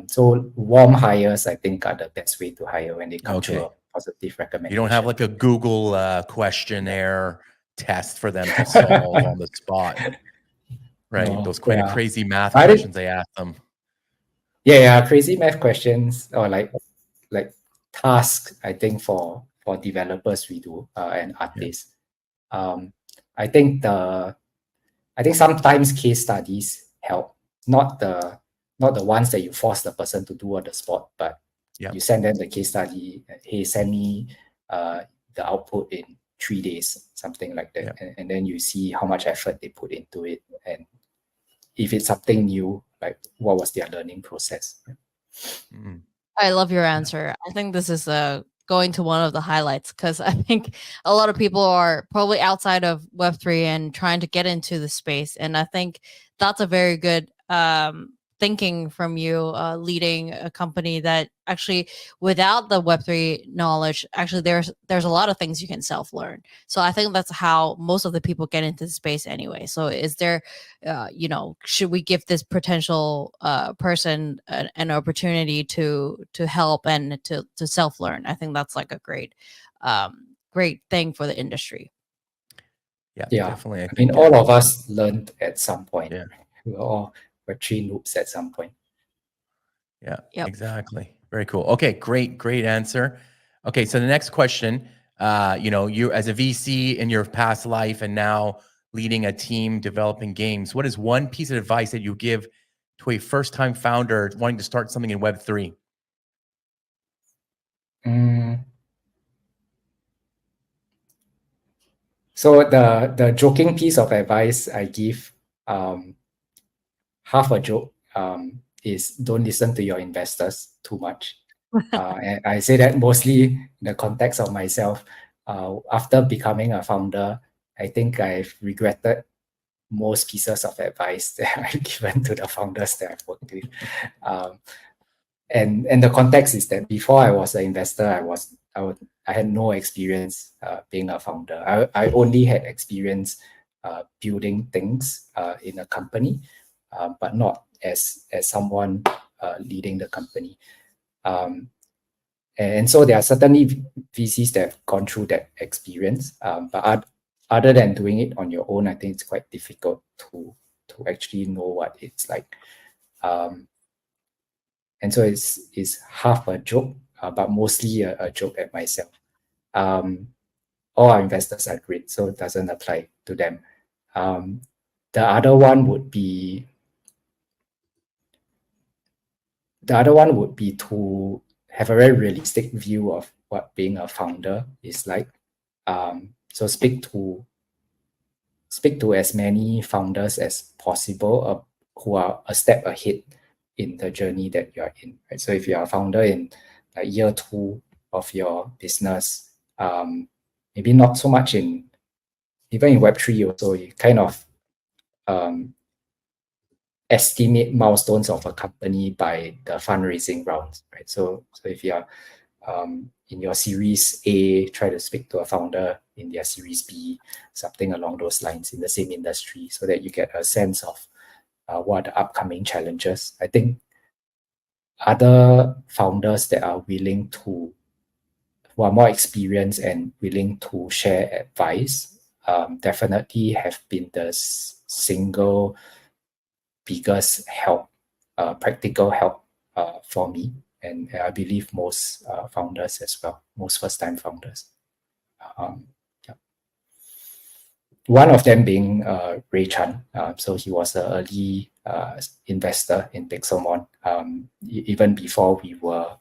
[SPEAKER 6] So warm hires, I think, are the best way to hire when they come to a positive recommendation.
[SPEAKER 4] You don't have like a Google questionnaire test for them to solve on the spot, right?
[SPEAKER 6] No,
[SPEAKER 4] Those kind of crazy math questions they ask them.
[SPEAKER 6] Crazy math questions, or like tasks, I think, for developers we do, and artists. I think sometimes case studies help, not the ones that you force the person to do on the spot, but you send them the case study. Hey, send me the output in 3 days, something like that, and then you see how much effort they put into it, and if it's something new, like what was their learning process.
[SPEAKER 3] I love your answer. I think this is going to one of the highlights, because I think a lot of people are probably outside of Web3 and trying to get into the space. And I think that's a very good thinking from you, leading a company that actually, without the Web3 knowledge, actually there's a lot of things you can self-learn. So I think that's how most of the people get into the space anyway. So is there, should we give this potential person an opportunity to help and to self-learn? I think that's like a great thing for the industry.
[SPEAKER 4] Yeah, definitely.
[SPEAKER 6] I mean, all of us learned at some point.
[SPEAKER 4] Yeah.
[SPEAKER 6] We all were Web3 noobs at some point.
[SPEAKER 4] Yeah, exactly. Very cool. Okay, great answer. Okay, so the next question, you as a VC in your past life and now leading a team developing games, what is one piece of advice that you give to a first-time founder wanting to start something in Web3?
[SPEAKER 6] So the joking piece of advice I give, half a joke, is don't listen to your investors too much. And I say that mostly in the context of myself. After becoming a founder, I think I've regretted most pieces of advice that I've given to the founders that I've worked with. And the context is that before I was an investor, I had no experience being a founder. I only had experience building things in a company, but not as someone leading the company. And so there are certainly VCs that have gone through that experience, but other than doing it on your own, I think it's quite difficult to actually know what it's like. And so it's half a joke, but mostly a joke at myself. All our investors are great, so it doesn't apply to them. The other one would be to have a very realistic view of what being a founder is like. So speak to as many founders as possible who are a step ahead in the journey that you're in, right? So if you're a founder in year 2 of your business, maybe not so much in, even in Web3 also, you kind of estimate milestones of a company by the fundraising rounds, right? So if you're in your Series A, try to speak to a founder in their Series B, something along those lines in the same industry, so that you get a sense of what are the upcoming challenges. I think other founders that are willing to, who are more experienced and willing to share advice, definitely have been the single biggest help, practical help for me, and I believe most founders as well, most first-time founders. Yeah. One of them being Ray Chan. So he was an early investor in PixelMon, even before we were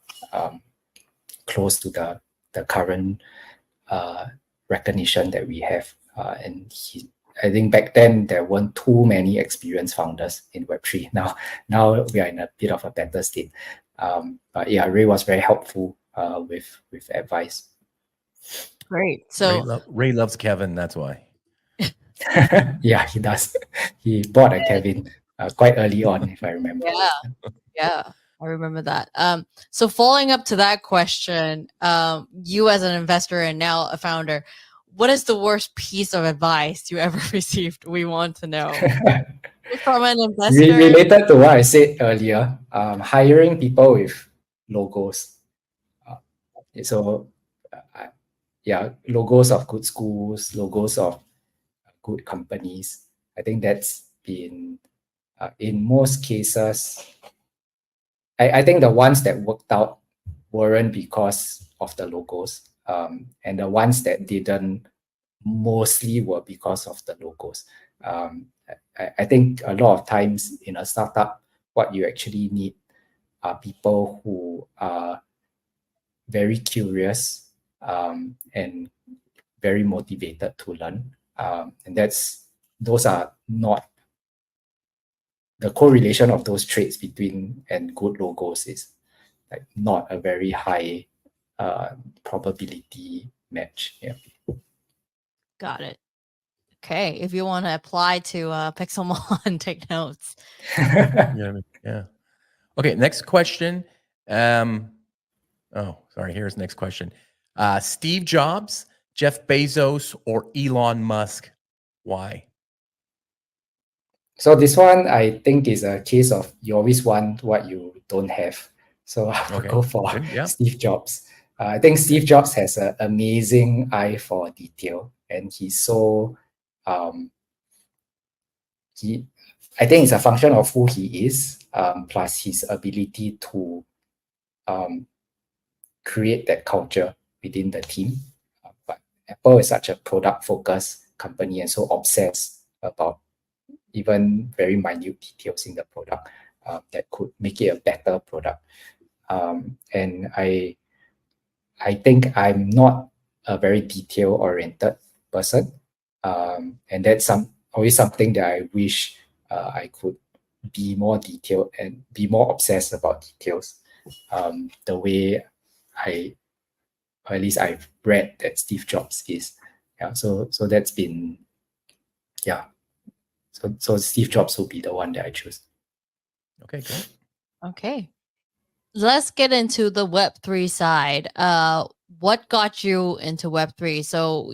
[SPEAKER 6] close to the current recognition that we have. And I think back then there weren't too many experienced founders in Web3. Now we are in a bit of a better state. But yeah, Ray was very helpful with advice.
[SPEAKER 3] Great. So
[SPEAKER 4] Ray loves Kevin. That's why.
[SPEAKER 6] Yeah, he does. He bought a Kevin quite early on, if I remember.
[SPEAKER 3] Yeah, I remember that. So following up to that question, you as an investor and now a founder, what is the worst piece of advice you ever received? We want to know. From an investor.
[SPEAKER 6] Related to what I said earlier, hiring people with logos. Yeah, logos of good schools, logos of good companies. I think that's been, in most cases, I think the ones that worked out weren't because of the logos. And the ones that didn't mostly were because of the logos. I think a lot of times in a startup, what you actually need are people who are very curious and very motivated to learn. And those are not, the correlation of those traits between and good logos is like not a very high probability match. Yeah.
[SPEAKER 3] Got it. Okay, if you want to apply to PixelMon, take notes.
[SPEAKER 4] Yeah. Okay, next question. Oh, sorry. Here's next question. Steve Jobs, Jeff Bezos, or Elon Musk? Why?
[SPEAKER 6] So this one, I think, is a case of you always want what you don't have. So I'll go for Steve Jobs. I think Steve Jobs has an amazing eye for detail, and he's so I think it's a function of who he is, plus his ability to create that culture within the team. But Apple is such a product-focused company and so obsessed about even very minute details in the product that could make it a better product. And I think I'm not a very detail-oriented person. And that's always something that I wish I could be more detailed and be more obsessed about details. The way or at least I've read that Steve Jobs is. Yeah, so that's been, yeah. So Steve Jobs will be the one that I choose.
[SPEAKER 4] Okay, great.
[SPEAKER 3] Okay. Let's get into the Web3 side. What got you into Web3? So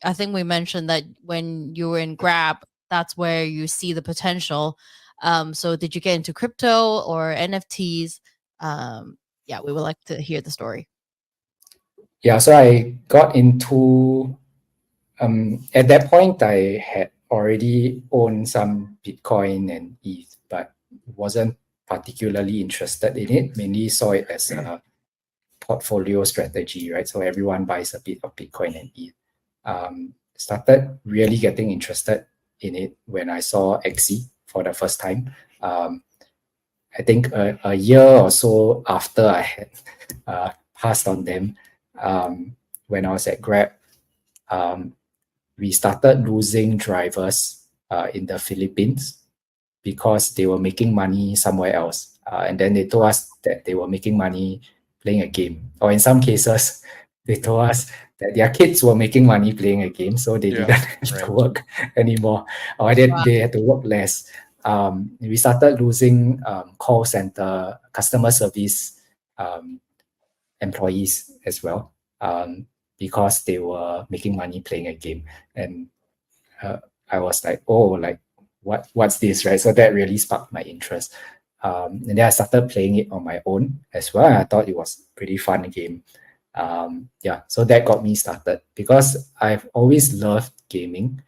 [SPEAKER 3] I think we mentioned that when you were in Grab, that's where you see the potential. So did you get into crypto or NFTs? Yeah, we would like to hear the story.
[SPEAKER 6] Yeah, so I got into, at that point, I had already owned some Bitcoin and ETH, but wasn't particularly interested in it, mainly saw it as a portfolio strategy, right? So everyone buys a bit of Bitcoin and ETH. Started really getting interested in it when I saw Xe for the first time. I think a year or so after I had passed on them, when I was at Grab, we started losing drivers in the Philippines because they were making money somewhere else. and then they told us that they were making money playing a game, or in some cases, they told us that their kids were making money playing a game, so they didn't have to work anymore, or they had to work less. We started losing call center customer service employees as well, because they were making money playing a game. And I was like, oh, like what's this, right? So that really sparked my interest. And then I started playing it on my own as well. I thought it was a pretty fun game. So that got me started because I've always loved gaming.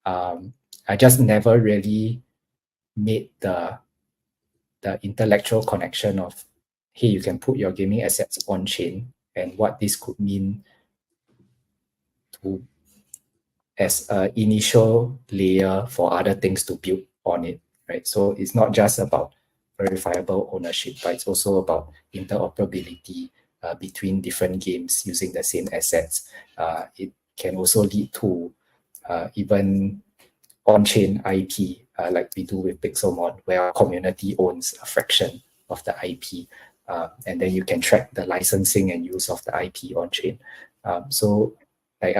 [SPEAKER 6] I just never really made the intellectual connection of, hey, you can put your gaming assets on chain, and what this could mean to as an initial layer for other things to build on it, right? So it's not just about verifiable ownership, but it's also about interoperability between different games using the same assets. It can also lead to even on-chain IP, like we do with PixelMon, where our community owns a fraction of the IP, and then you can track the licensing and use of the IP on-chain. So like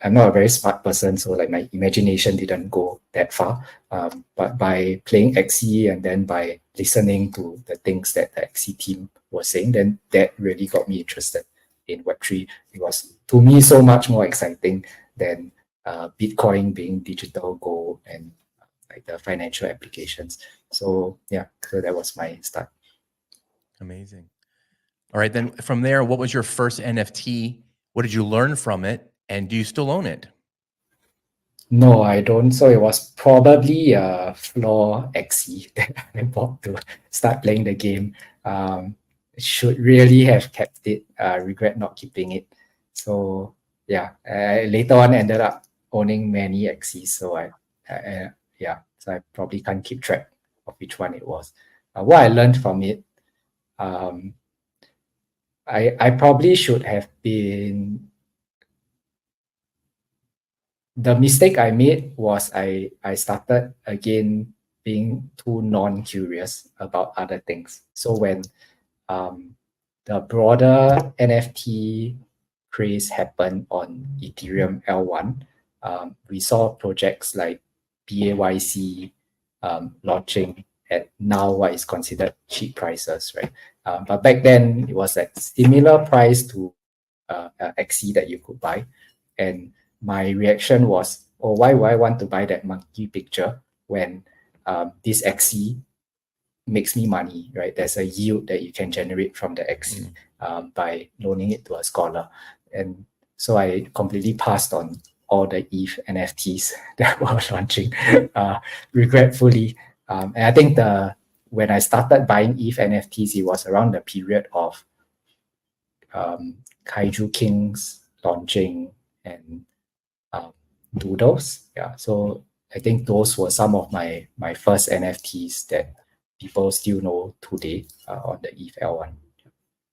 [SPEAKER 6] I'm not a very smart person, so like my imagination didn't go that far. But by playing XE and then by listening to the things that the XE team was saying, then that really got me interested in Web3. It was, to me, so much more exciting than Bitcoin being digital gold and like the financial applications. So yeah, so that was my start.
[SPEAKER 4] Amazing. All right, then from there, what was your first NFT? What did you learn from it? And do you still own it?
[SPEAKER 6] No, I don't. So it was probably a floor XE that I bought to start playing the game. Should really have kept it. Regret not keeping it. So yeah, I later on ended up owning many XEs. So so I probably can't keep track of which one it was. What I learned from it, I probably should have been. The mistake I made was I started again being too non-curious about other things. So when the broader NFT craze happened on Ethereum L1, we saw projects like BAYC launching at now what is considered cheap prices, right? But back then it was at similar price to XE that you could buy, and my reaction was, oh, why would I want to buy that monkey picture when this XE makes me money, right? There's a yield that you can generate from the XE by loaning it to a scholar. And so I completely passed on all the ETH NFTs that were launching, regretfully. And I think when I started buying ETH NFTs, it was around the period of Kaiju Kings launching and Doodles. Yeah, so I think those were some of my first NFTs that people still know today on the ETH L1.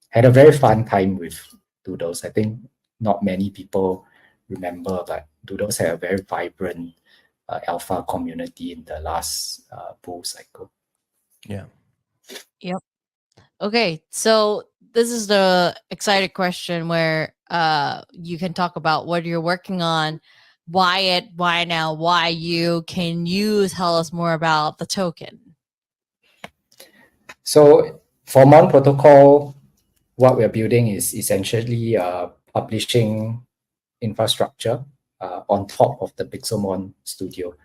[SPEAKER 6] Had a very fun time with Doodles. I think not many people remember, but Doodles had a very vibrant alpha community in the last bull cycle.
[SPEAKER 4] Yeah.
[SPEAKER 3] Yep. Okay, so this is the exciting question where you can talk about what you're working on, why it, why now, why you. Can you tell us more about the token?
[SPEAKER 6] So for Mon Protocol, what we're building is essentially a publishing infrastructure on top of the PixelMon studio.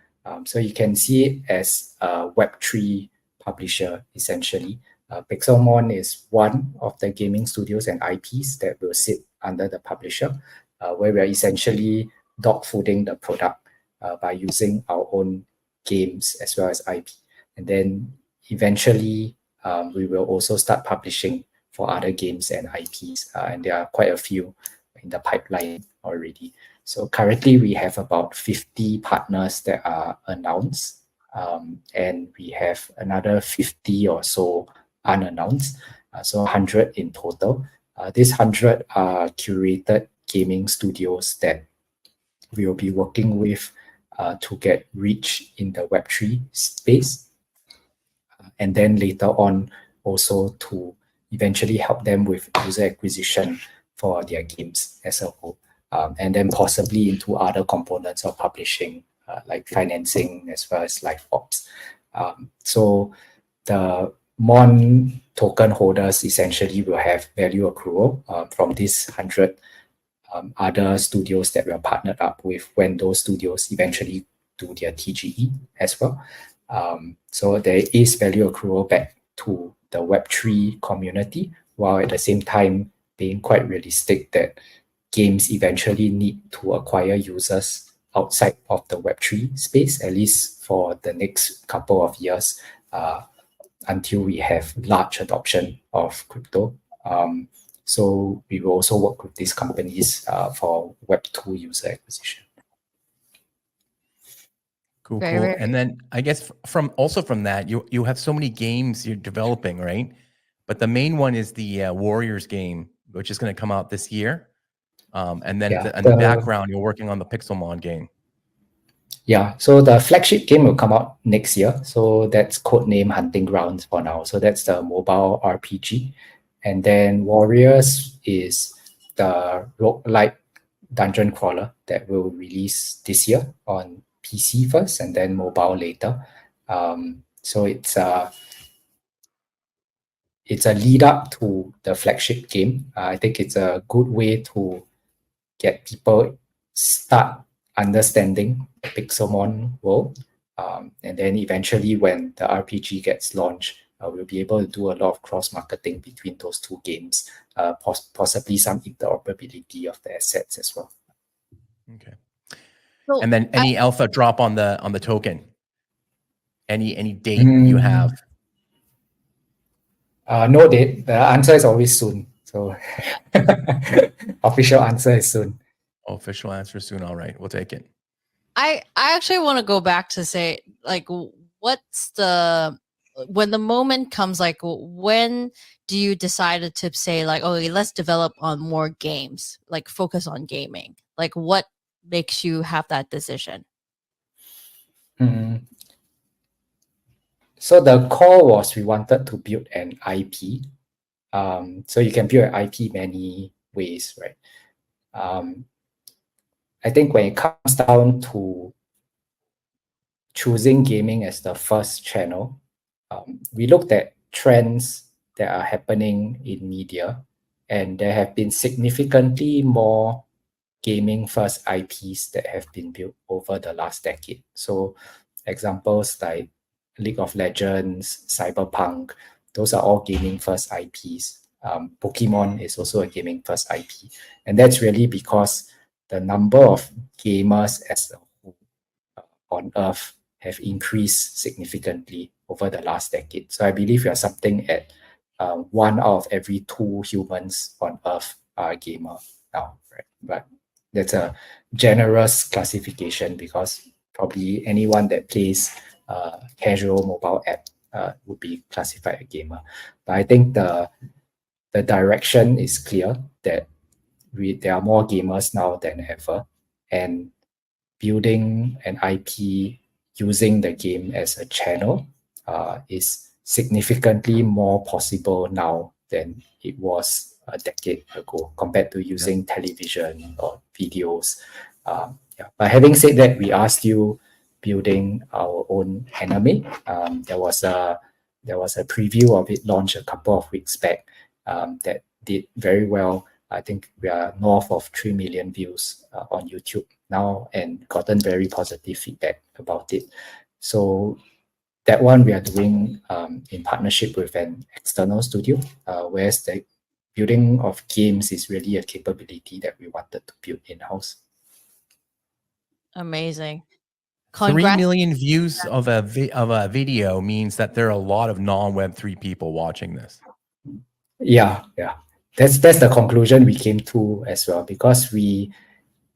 [SPEAKER 6] So you can see it as a Web3 publisher, essentially. PixelMon is one of the gaming studios and IPs that will sit under the publisher, where we're essentially dogfooding the product by using our own games as well as IP. And then eventually, we will also start publishing for other games and IPs, and there are quite a few in the pipeline already. So currently, we have about 50 partners that are announced, and we have another 50 or so unannounced, so 100 in total. These 100 are curated gaming studios that we will be working with to get reach in the Web3 space. and then later on also to eventually help them with user acquisition for their games as a whole, and then possibly into other components of publishing, like financing as well as live ops. So the Mon token holders essentially will have value accrual from these 100 other studios that we are partnered up with when those studios eventually do their TGE as well. So there is value accrual back to the Web3 community, while at the same time being quite realistic that games eventually need to acquire users outside of the Web3 space, at least for the next couple of years, until we have large adoption of crypto. So we will also work with these companies for Web2 user acquisition.
[SPEAKER 4] Cool,
[SPEAKER 3] Very,
[SPEAKER 4] cool.
[SPEAKER 3] very-
[SPEAKER 4] And then I guess from that, you have so many games you're developing, right? But the main one is the Warriors game, which is going to come out this year. And then
[SPEAKER 6] Yeah,
[SPEAKER 4] in the background, you're working on the PixelMon game.
[SPEAKER 6] Yeah, so the flagship game will come out next year. So that's codename Hunting Grounds for now. So that's the mobile RPG. And then Warriors is the roguelike dungeon crawler that will release this year on PC first and then mobile later. So it's a lead up to the flagship game. I think it's a good way to get people start understanding the PixelMon world. And then eventually when the RPG gets launched, we'll be able to do a lot of cross-marketing between those two games, possibly some interoperability of the assets as well.
[SPEAKER 4] Okay.
[SPEAKER 3] So
[SPEAKER 4] And then any alpha drop on the token? Any date you have?
[SPEAKER 6] No date. The answer is always soon. So official answer is soon.
[SPEAKER 4] Official answer soon. All right, we'll take it.
[SPEAKER 3] I actually want to go back to say, like, what's the when the moment comes, like, when do you decide to say, like, okay, let's develop on more games, like focus on gaming? Like, what makes you have that decision?
[SPEAKER 6] So the core was we wanted to build an IP. So you can build an IP many ways, right? I think when it comes down to choosing gaming as the first channel, we looked at trends that are happening in media, and there have been significantly more gaming first IPs that have been built over the last decade. So examples like League of Legends, Cyberpunk, those are all gaming first IPs. Pokemon is also a gaming first IP. And that's really because the number of gamers as a whole on Earth have increased significantly over the last decade. So I believe we are something at 1 out of every 2 humans on Earth are a gamer now, right? But that's a generous classification because probably anyone that plays casual mobile app would be classified a gamer. But I think the direction is clear that there are more gamers now than ever, and building an IP using the game as a channel is significantly more possible now than it was a decade ago compared to using television or videos. But having said that, we are still building our own anime. There was a preview of it launched a couple of weeks back that did very well. I think we are north of 3 million views on YouTube now and gotten very positive feedback about it. So that one we are doing in partnership with an external studio, whereas the building of games is really a capability that we wanted to build in-house.
[SPEAKER 3] Amazing.
[SPEAKER 4] 3 million views of a video means that there are a lot of non-Web3 people watching this.
[SPEAKER 6] Yeah. That's the conclusion we came to as well, because we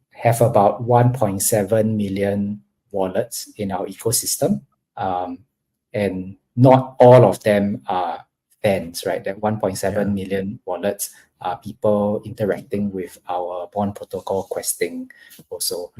[SPEAKER 6] have about 1.7 million wallets in our ecosystem, and not all of them are fans, right? That 1.7 million wallets are people interacting with our bond protocol questing also.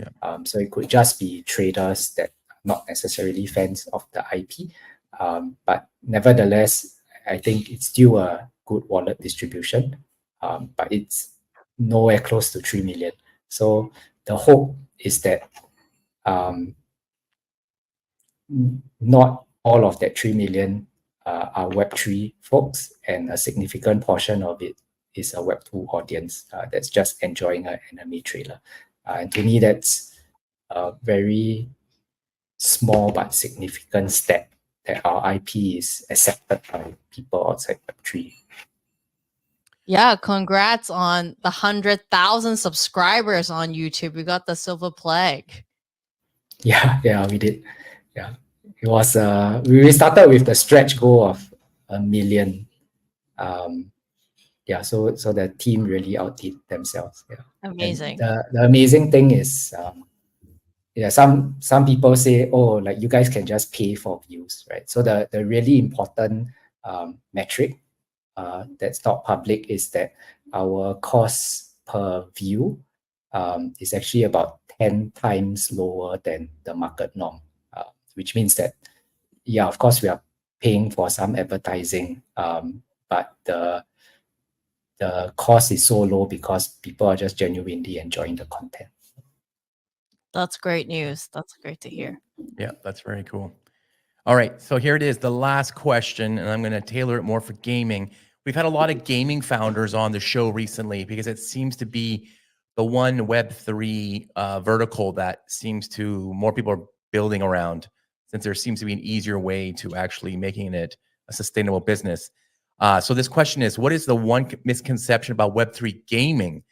[SPEAKER 6] So it could just be traders that are not necessarily fans of the IP. But nevertheless, I think it's still a good wallet distribution, but it's nowhere close to 3 million. So the hope is that not all of that 3 million are Web3 folks, and a significant portion of it is a Web2 audience that's just enjoying an anime trailer. And to me, that's a very small but significant step that our IP is accepted by people outside Web3.
[SPEAKER 3] Yeah, congrats on the 100,000 subscribers on YouTube. We got the silver plague.
[SPEAKER 6] Yeah, we did. Yeah, it was. We started with the stretch goal of 1 million. Yeah, so the team really outdid themselves. Yeah,
[SPEAKER 3] Amazing.
[SPEAKER 6] And the amazing thing is, yeah, some people say, oh, like you guys can just pay for views, right? So the really important metric that's not public is that our cost per view is actually about 10 times lower than the market norm, which means that, yeah, of course, we are paying for some advertising, but the cost is so low because people are just genuinely enjoying the content.
[SPEAKER 3] That's great news. That's great to hear.
[SPEAKER 4] Yeah, that's very cool. All right, so here it is, the last question, and I'm going to tailor it more for gaming. We've had a lot of gaming founders on the show recently because it seems to be the one Web3 vertical that seems to more people are building around, since there seems to be an easier way to actually making it a sustainable business. So this question is, what is the one misconception about Web3 gaming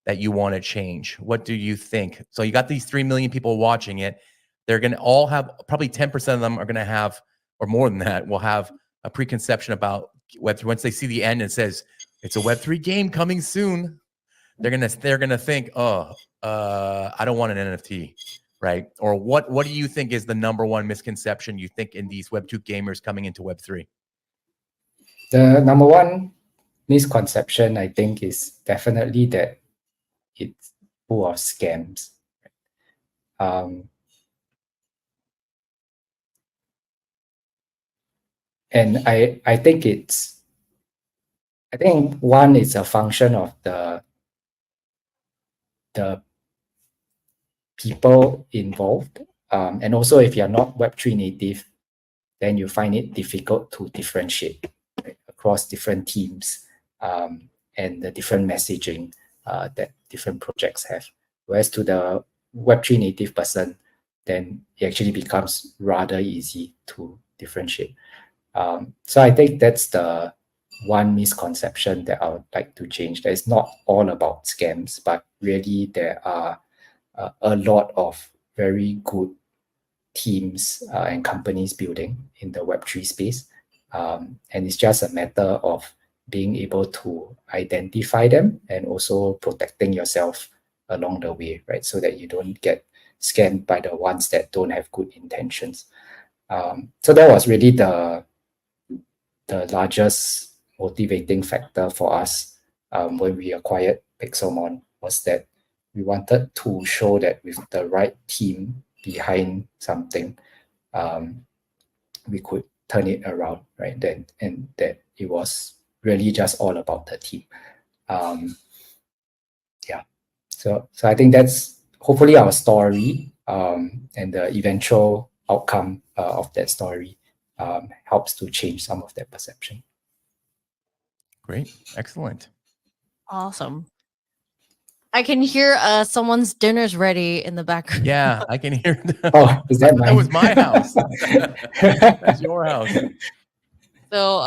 [SPEAKER 4] that you want to change? What do you think? So you got these 3 million people watching it. They're going to all have, probably 10% of them are going to have, or more than that, will have a preconception about Web3. Once they see the end and it says, it's a Web3 game coming soon, they're gonna think, oh, I don't want an NFT, right? Or what do you think is the number one misconception you think in these Web2 gamers coming into Web3?
[SPEAKER 6] The number one misconception, I think, is definitely that it's full of scams. And I think one is a function of the people involved. And also, if you're not Web3 native, then you find it difficult to differentiate, right, across different teams and the different messaging that different projects have. Whereas to the Web3 native person, then it actually becomes rather easy to differentiate. So I think that's the one misconception that I would like to change. That it's not all about scams, but really there are a lot of very good teams and companies building in the Web3 space. And it's just a matter of being able to identify them and also protecting yourself along the way, right? So that you don't get scammed by the ones that don't have good intentions. So that was really the largest motivating factor for us when we acquired PixelMon, was that we wanted to show that with the right team behind something, we could turn it around, right? And that it was really just all about the team. Yeah. So I think that's hopefully our story, and the eventual outcome of that story helps to change some of that perception.
[SPEAKER 4] Great. Excellent.
[SPEAKER 3] Awesome. I can hear someone's dinner's ready in the background.
[SPEAKER 4] Yeah, I can hear that.
[SPEAKER 6] Oh, is that mine?
[SPEAKER 4] That was my house. That's your house.
[SPEAKER 3] So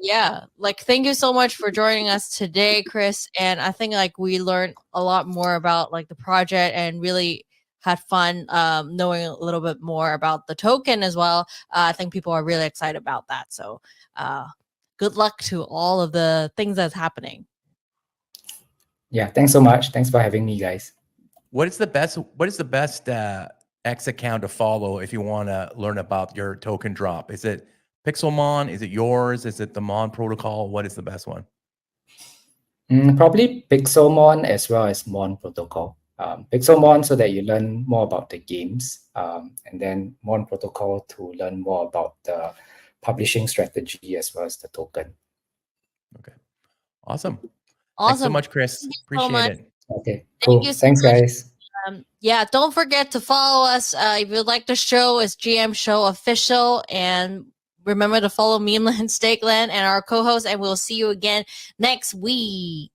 [SPEAKER 3] yeah, like, thank you so much for joining us today, Chris. And I think like we learned a lot more about like the project and really had fun knowing a little bit more about the token as well. I think people are really excited about that. So good luck to all of the things that's happening.
[SPEAKER 6] Yeah, thanks so much. Thanks for having me, guys.
[SPEAKER 4] What is the best X account to follow if you want to learn about your token drop? Is it PixelMon? Is it yours? Is it the Mon protocol? What is the best one?
[SPEAKER 6] Probably PixelMon as well as Mon protocol. PixelMon so that you learn more about the games, and then Mon protocol to learn more about the publishing strategy as well as the token.
[SPEAKER 4] Okay. Awesome.
[SPEAKER 3] Awesome.
[SPEAKER 4] Thanks so much, Chris.
[SPEAKER 3] Thank you so
[SPEAKER 4] Appreciate
[SPEAKER 3] much.
[SPEAKER 4] it.
[SPEAKER 6] Okay,
[SPEAKER 3] Thank
[SPEAKER 6] cool.
[SPEAKER 3] you so
[SPEAKER 6] Thanks,
[SPEAKER 3] much.
[SPEAKER 6] guys.
[SPEAKER 3] Yeah, don't forget to follow us. If you like the show, it's GM Show Official. And remember to follow Memeland, Stakeland, and our co-host. And we'll see you again next week.